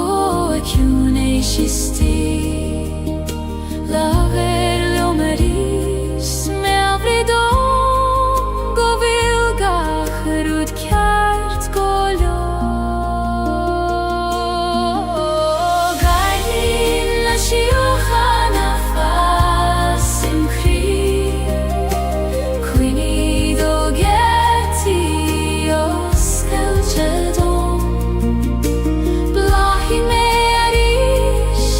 O acune shisti Laver leomeris me avridon go vilgach rud kjart golo Shiochana fasim kri Quini do geti os Celtic blahi me arish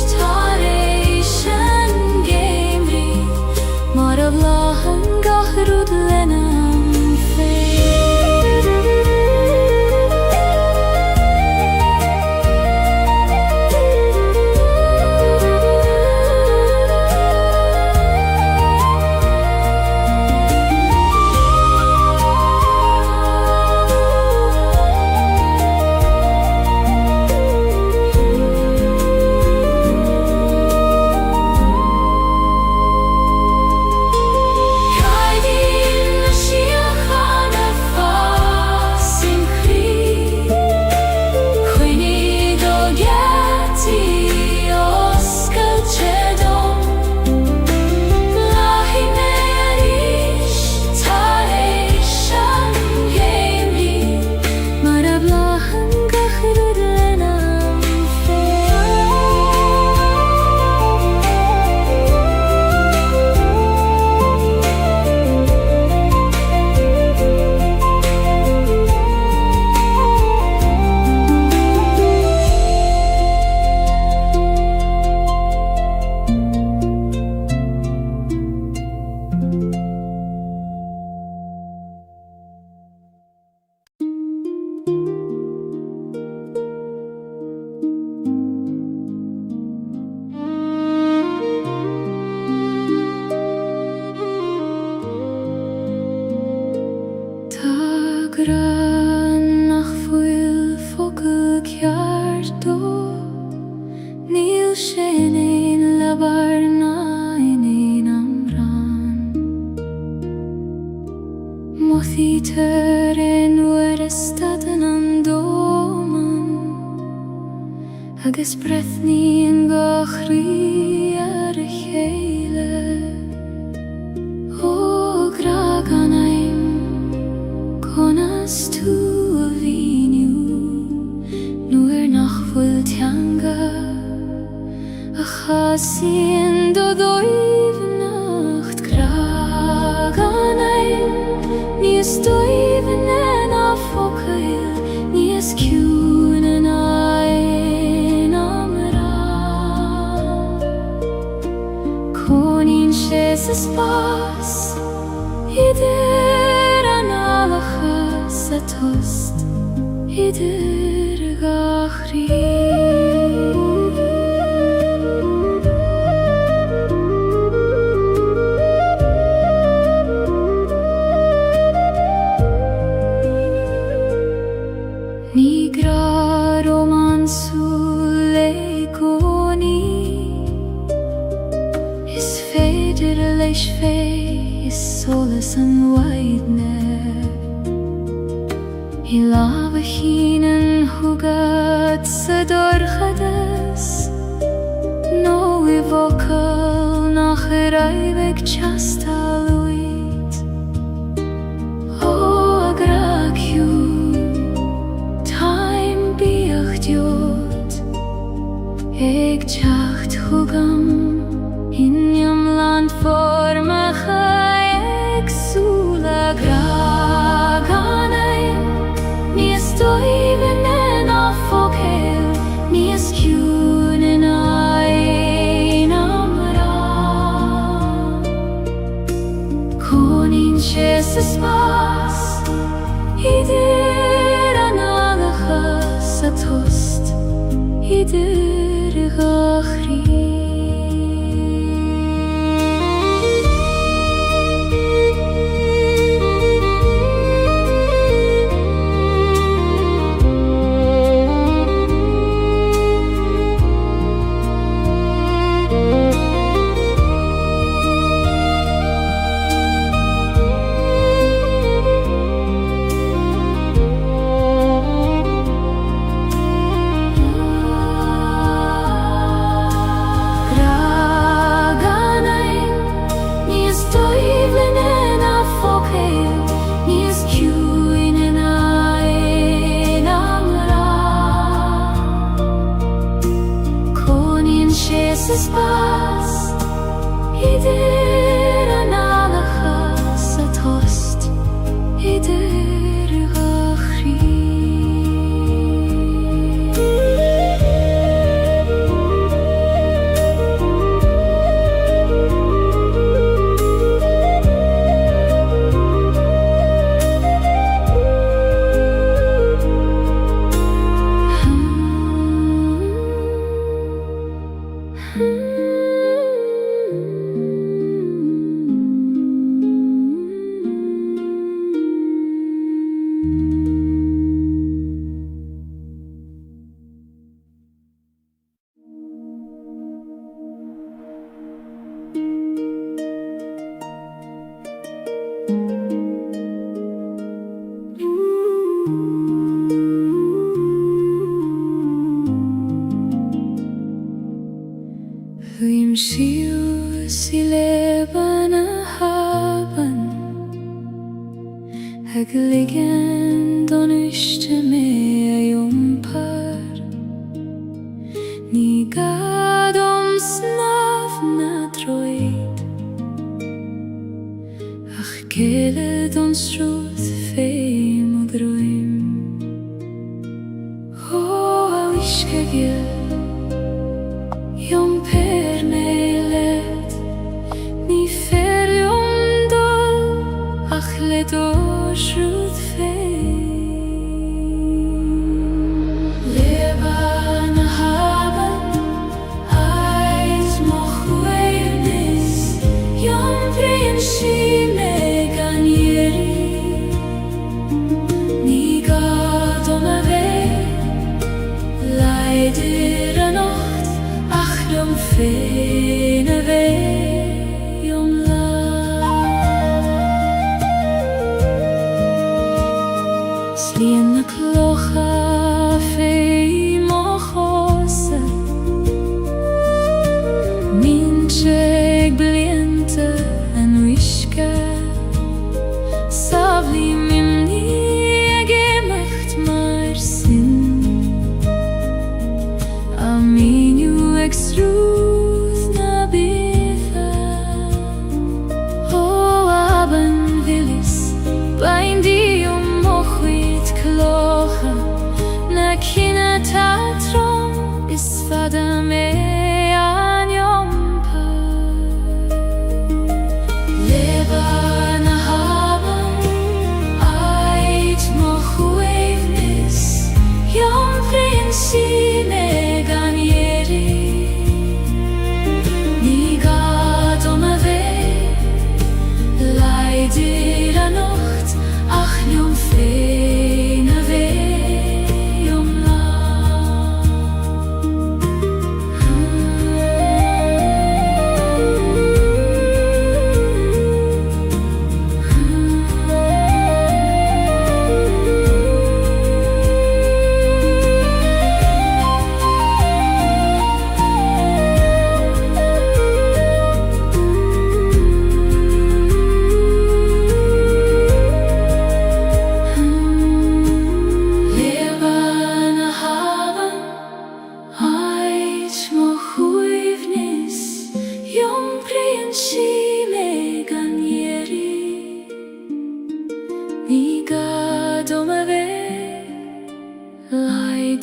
agus brethníon go chrí ar a chéile ó graag an aim conas tú a bhíniú nuair nach bhfuil teanga a chasíonn do dóibh nacht graag an aim níos dóibh na focail níos ciún an aim amra coníonn sé sa spás idir an alachas a tost idir gachrí ní gra romansú le gcónaí is féidir leis fé is solas an waidne I lába hínan thugad sa dorchadas nó I bhocail nach raibh teastal uid ó a graciú táim bíocht diod ag teacht thugam Inniam land formacha agsúla graag an aim níos dóibh na focail níos ciún an aim amra coníonn sé sa spás idir an alachas a tost idir gachrí sa spás idir an alachas a tost idir gachrí Huim siú si leban a haban ag ligean don uiste mé a iompar ní gadom snaf na droid ach céile don srúth féim o droim ó a uisce gil Iom per nelet Ní ferliom dul Ach le dosrúd féin Leban a haban Ais moch weirnis Iom brian si me gan ieri Ní gadom a ve Leidir Ruth na bitha O aben vilis Bain di mochwit klocha Na kina tatrom Is fada me an yompa Leba na haben Ait mochwevnis Yom prinsine Dira Nacht, ach jom feine weh, jom la.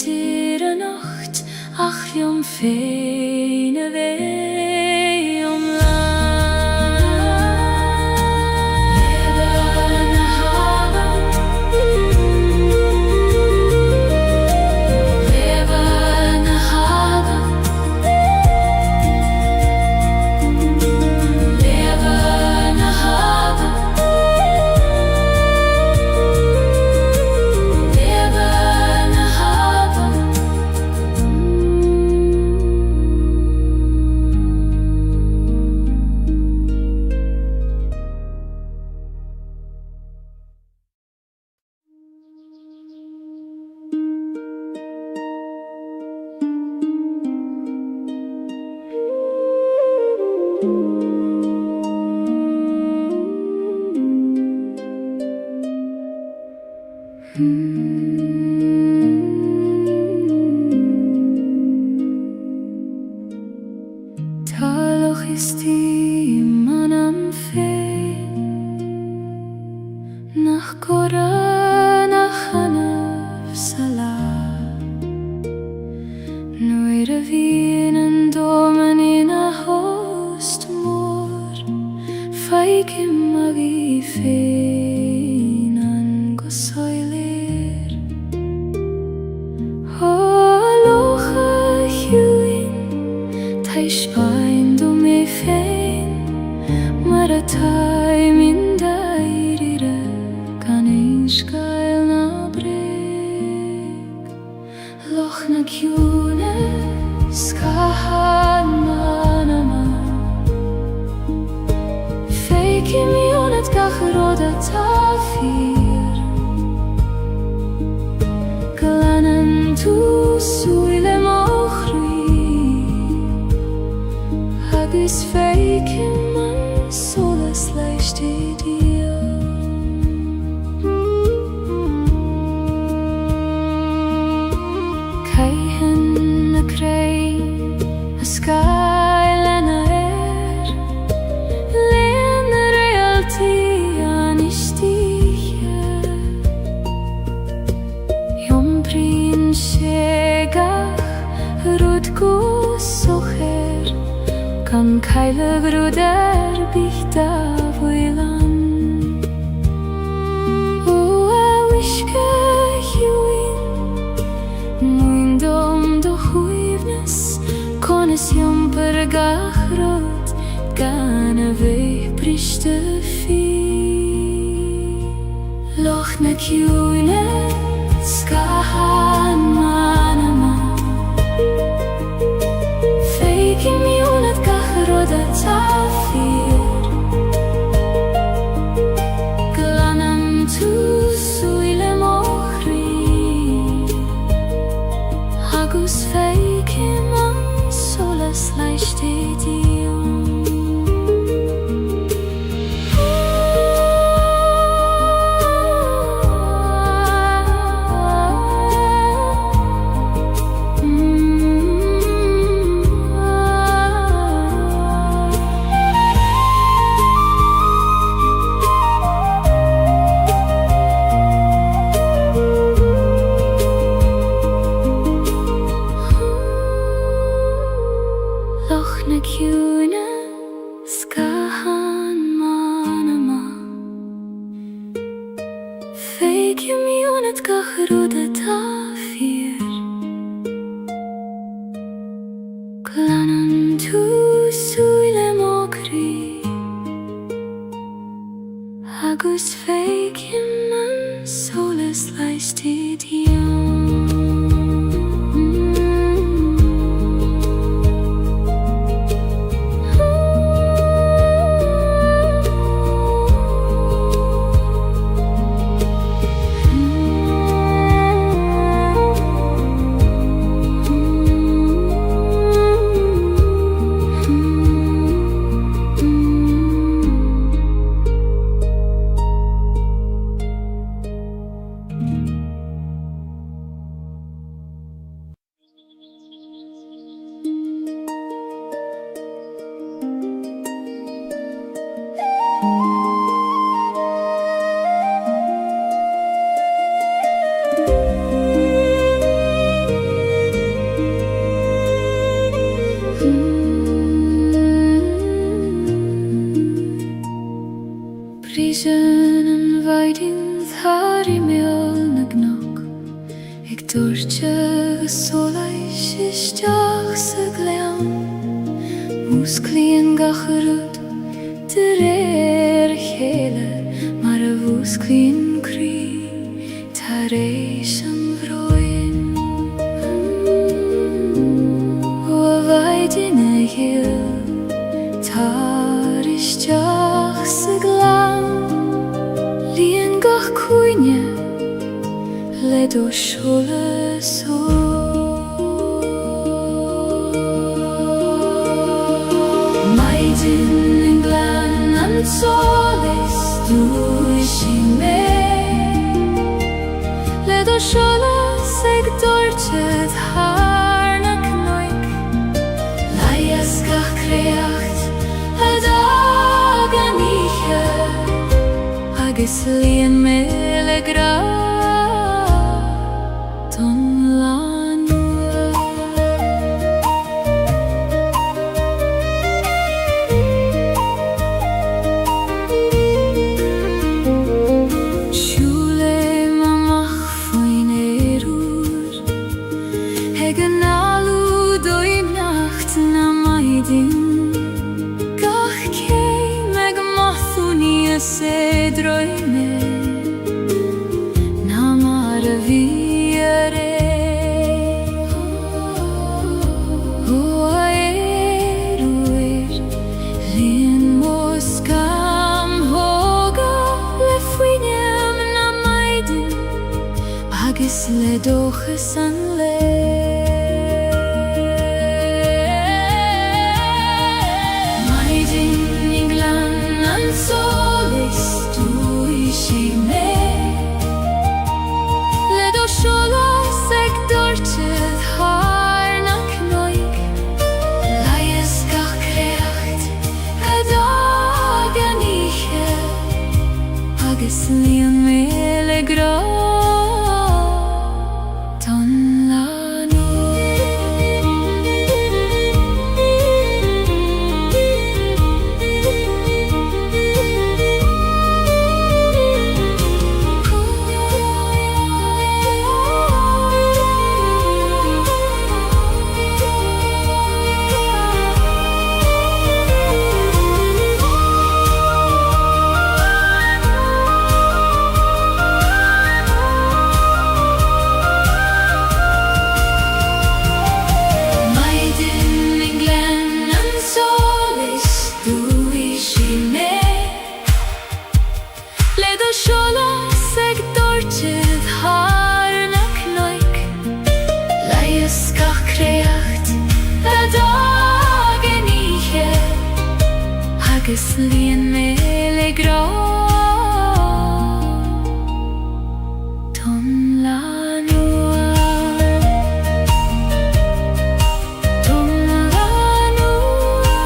Dira Nacht, ach jom feine weh, jom la. Leba na haben, leba na haben, leba na haben. Taloch ist die manam fein Nach Gora, nach Hanaf Salah Noire Wienen domen in a host mor Feike magi fein an gosoiler Holocha huin Taish Bain do me fein Maratai min dairire Gaeilge Gael na breg Loch na kjune Skahan manama Feike mionet gachroda tafir Glanen tu suile mochri Hagis feike man solas leicht dir Kai hen na krei a skylana Len realty anistiche Jom prinsegach rudku socher Kan Gaeilge gruder bichta voilan O a wishke huin Muin dom do huivnes Konis jom per gachrot Gana veich prishte fi Loch na kjune Skahan manama Feike mionet gachroda tafir Glanan tu suile mochri Agus feike man solas leicht dir dorche solais isteach sa gleam Musclíon gacharúd de chéile mar a bhúsclíon crí tar éis an bhróin ó a bhaidin a ghill tar isteach sa gleam líon gach cúine le do seolas Maidin yn glan an solis dwi si me Le do seolas ag dortid harna cnoig Laias gach creacht a dag an ihe agus líon me le gra Agus le dochas an le Maidin yn glan an solis dwi si me Le do seolas ag dortid harna cnoig Laias gach creacht a dag an ihe agus líon me le gra Agus líon me le gra Ton la nua Ton la nua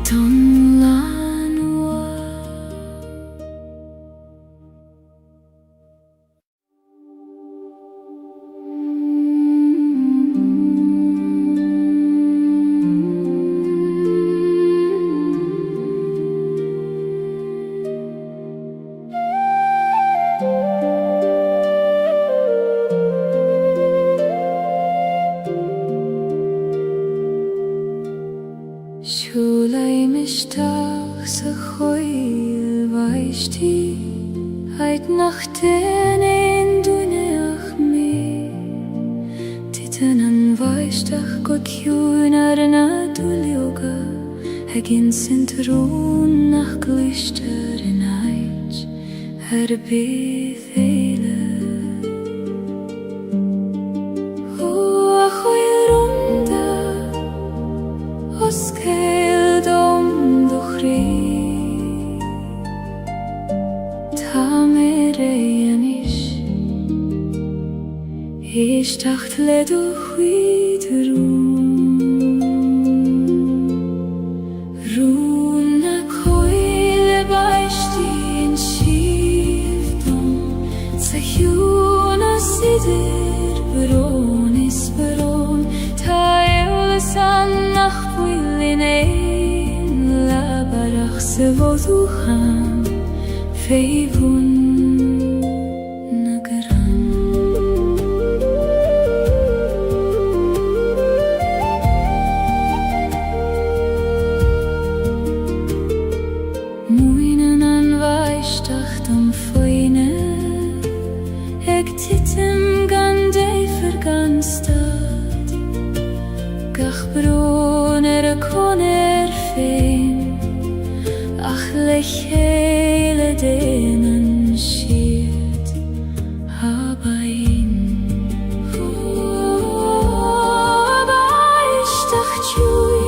Ton la Siúlai misteach sa choil bhaistí Heid nach den ein dúineach mé Titan an bhaisteach go ciún ar an adúlioga Hagin sintrún nach gluistear in ait ar bith éile Ó a choil rúnda Os céil dom do chrí Tá mé ré anis Éisteacht le do chuid Rún na choile baistí in siomh dom Sa hiún a sidir barón is barón se voduhan feivun nagaran. Muinen an vaishtachtam foine eg titim gande verganstad gach bron koner fein ach lech hele denen schiert habain vaishtach chui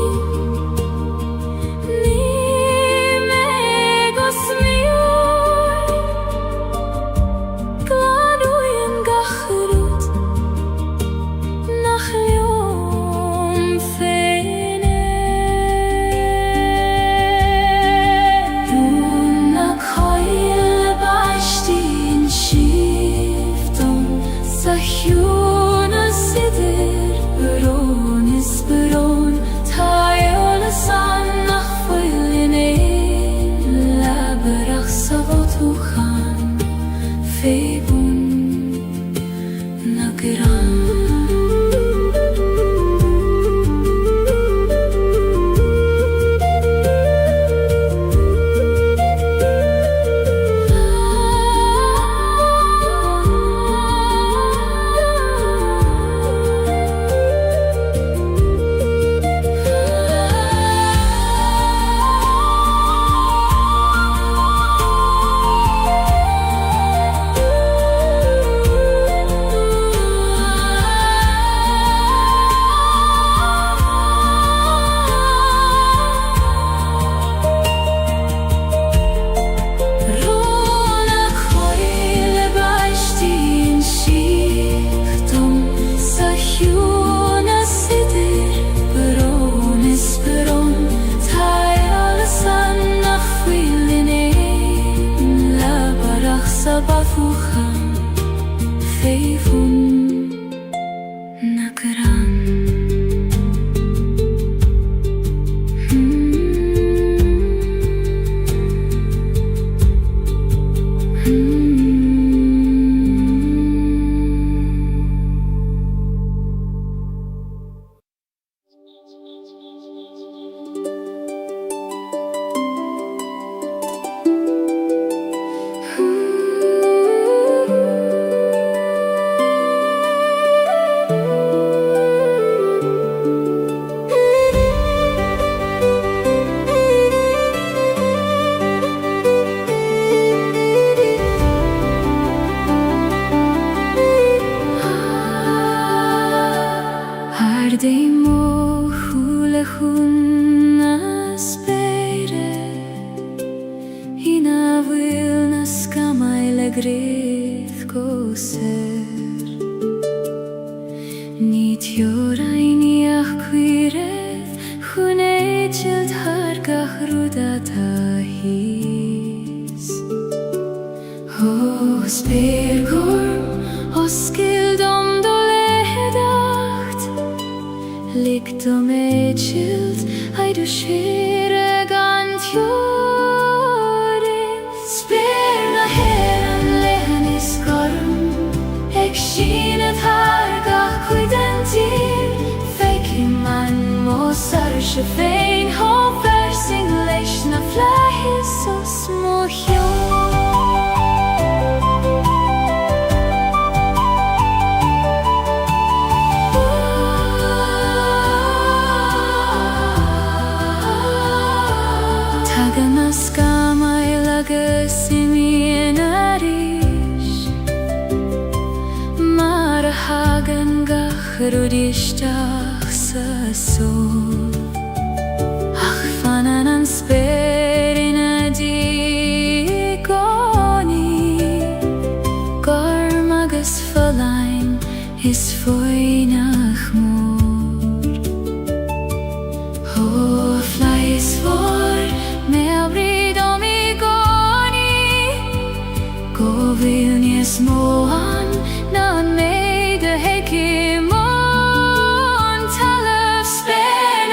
Spare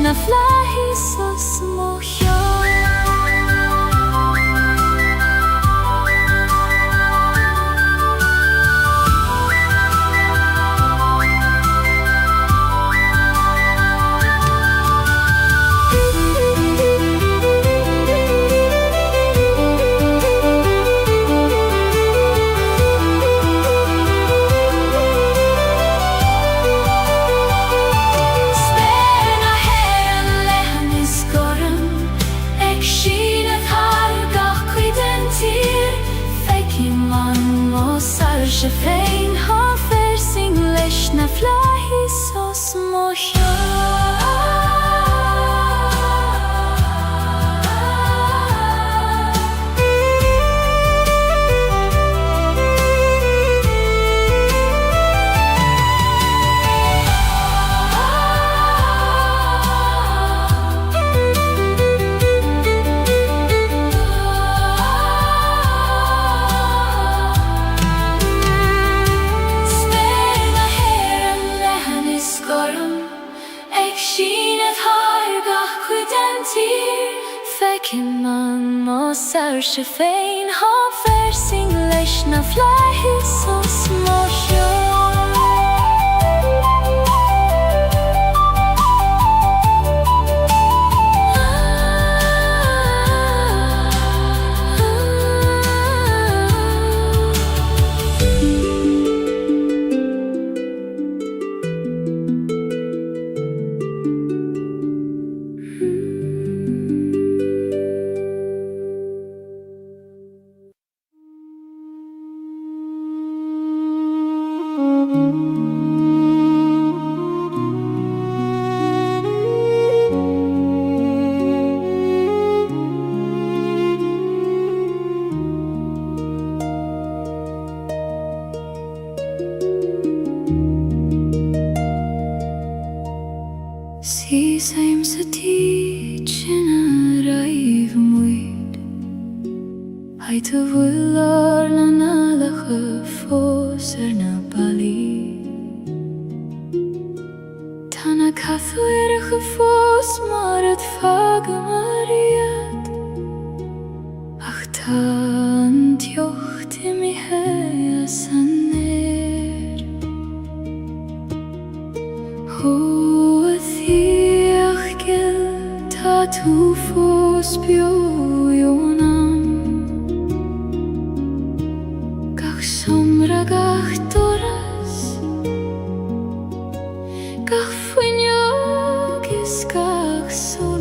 na flahi so smohjo. She fein har fersing leis na flahi so smohjo. Fekin man mosar she fein har fersing leis na flahi so smohjo. See same city china raiv muid Hai tu vular na nalache foser na bali Tana kathu erige fos mar het fage mariet Ach tan tjocht i mi hea saner Tu fos biojonam Gach somra gach doras Gach fuinjogis gach solas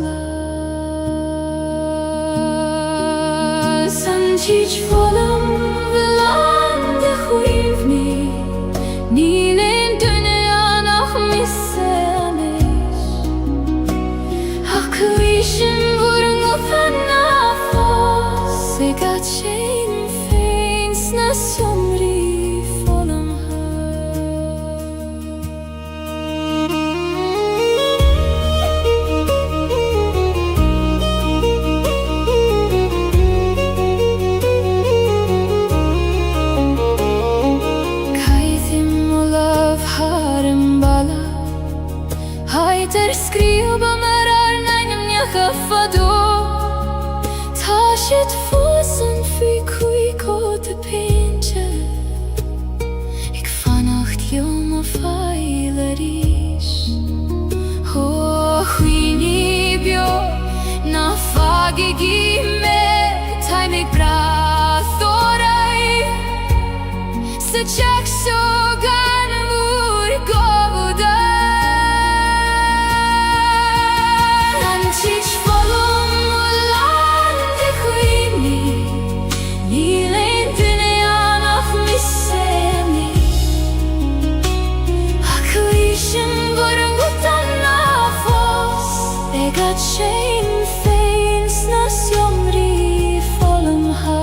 Sanjich volam velande chuivni Nilen dunia nach misse Kuishin vurung ufanna fos Se gat shein feins na somri folam Kaithim olav harem bala Haiter skriuba Fado Tashet fosen fy kui kote pinche Ik vannacht jom of feilerish Ho huini bio Na fage gime Time ik brathorai Se chak so gan vur govuda Teach volum ulande chuini Nilen dunia nach misseni Hakuishin vurung utanna fos Egat shein feins na sjomri volum ha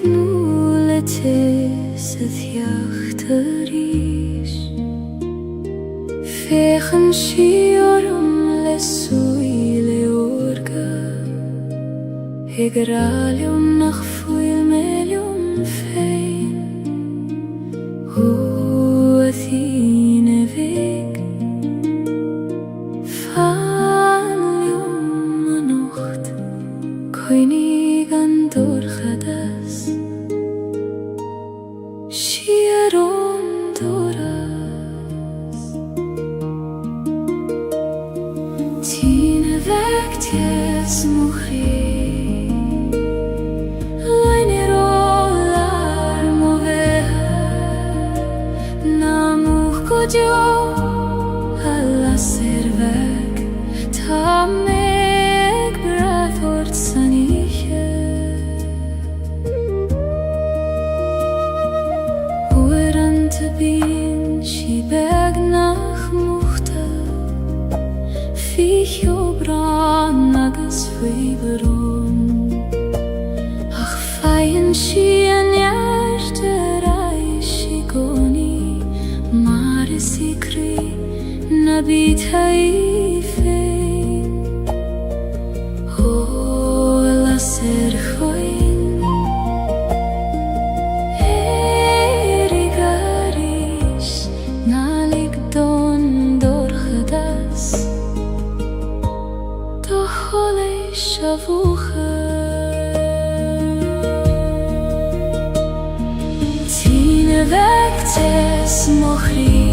nuletes het jachteries Fegen shiorum le suile orga Hegralium nach fuilmelium fein Athene weg Falium anocht Koinig andorchadas Shieron doras Tine weg ties mujer alla servek ta meg brathort saniche Oran te bin shi beg nach muhta Fich obran nagas fiberon Ach feien shi an jarterai shi goni Sikri nabit haifein O la serchoin Erigarish nalik don dorchadas Dochole shavucha Tine vektes mochri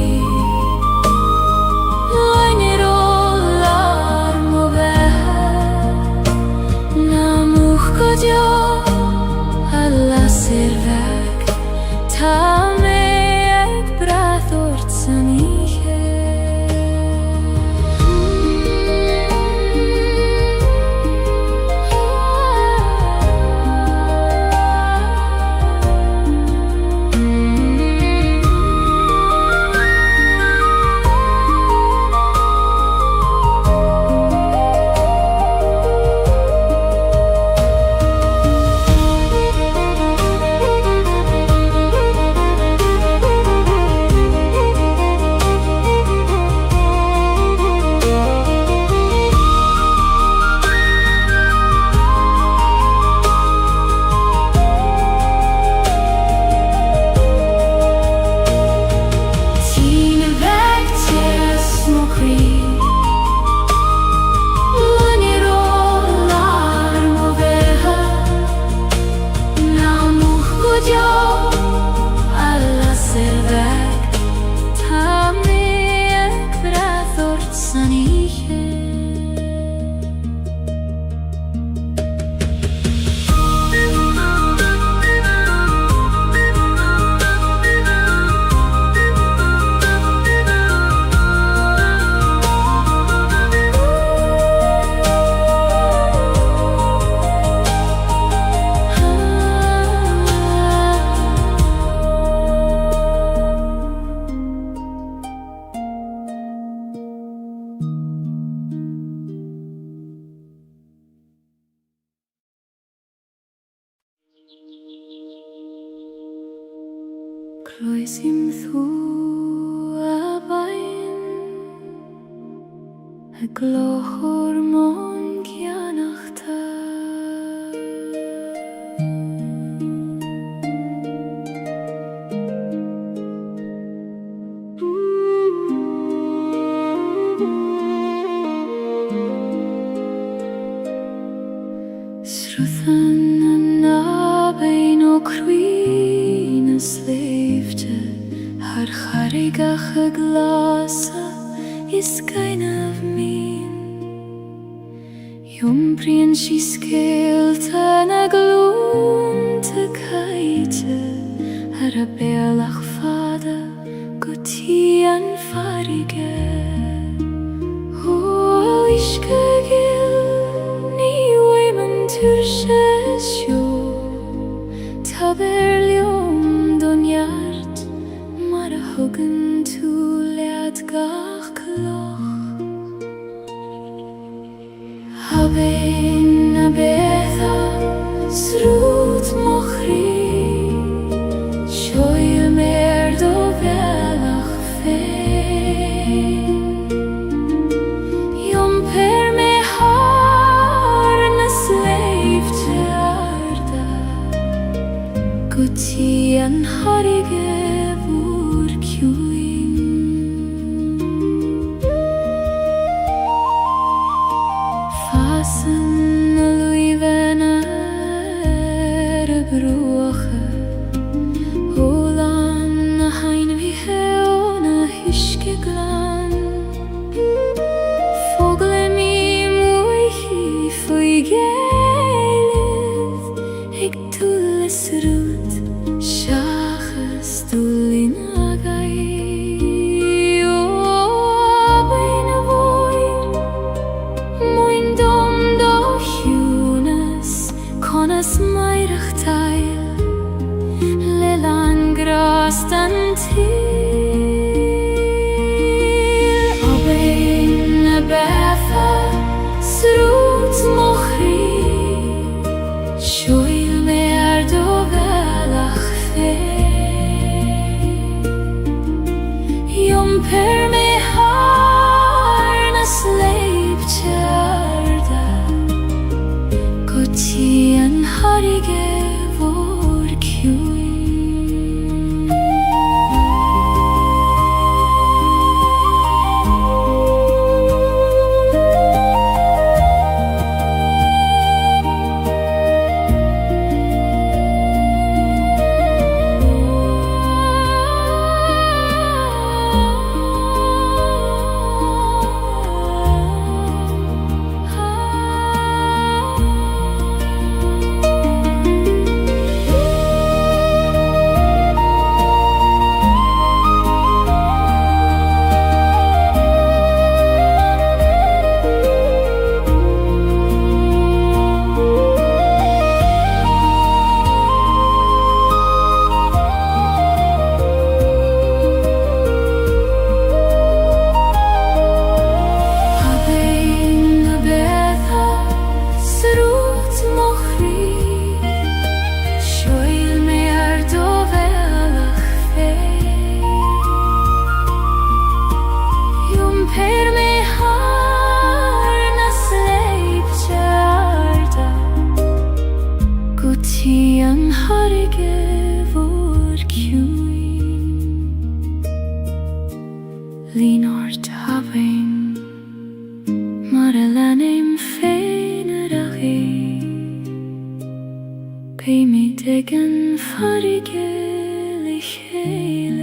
alla servek ta meg brathort saniche Cloisim thu abain A glochor mon gianachta Sruthan an abain o cruin sleefte Har charigach a glasa is kind of mean Jumbrien she scaled an a gloon te kaite Har a bealach fada guti an farige O ishke gil ni women turshes yo Taberlium don yard mar a hugen tu lead gach kloch Habein a betha srut mochri Guti an harige vur kjuin Fasen luivene bruche Olan hein vi heona hyske glan Fogle mi muihi fui Gaeilge Ik tulles rut Shachas tulin agai O beine voin Moin dom do hjunes Konas meirach teil Lelan grastan til O beine betha Srut mochri Shoil mer do velach fe Yom per me harnas leib tjarda Guti an harige vor kjuin An harige vor kjuin Linor taving Maralanim feineragi Pei mi degen farige lichele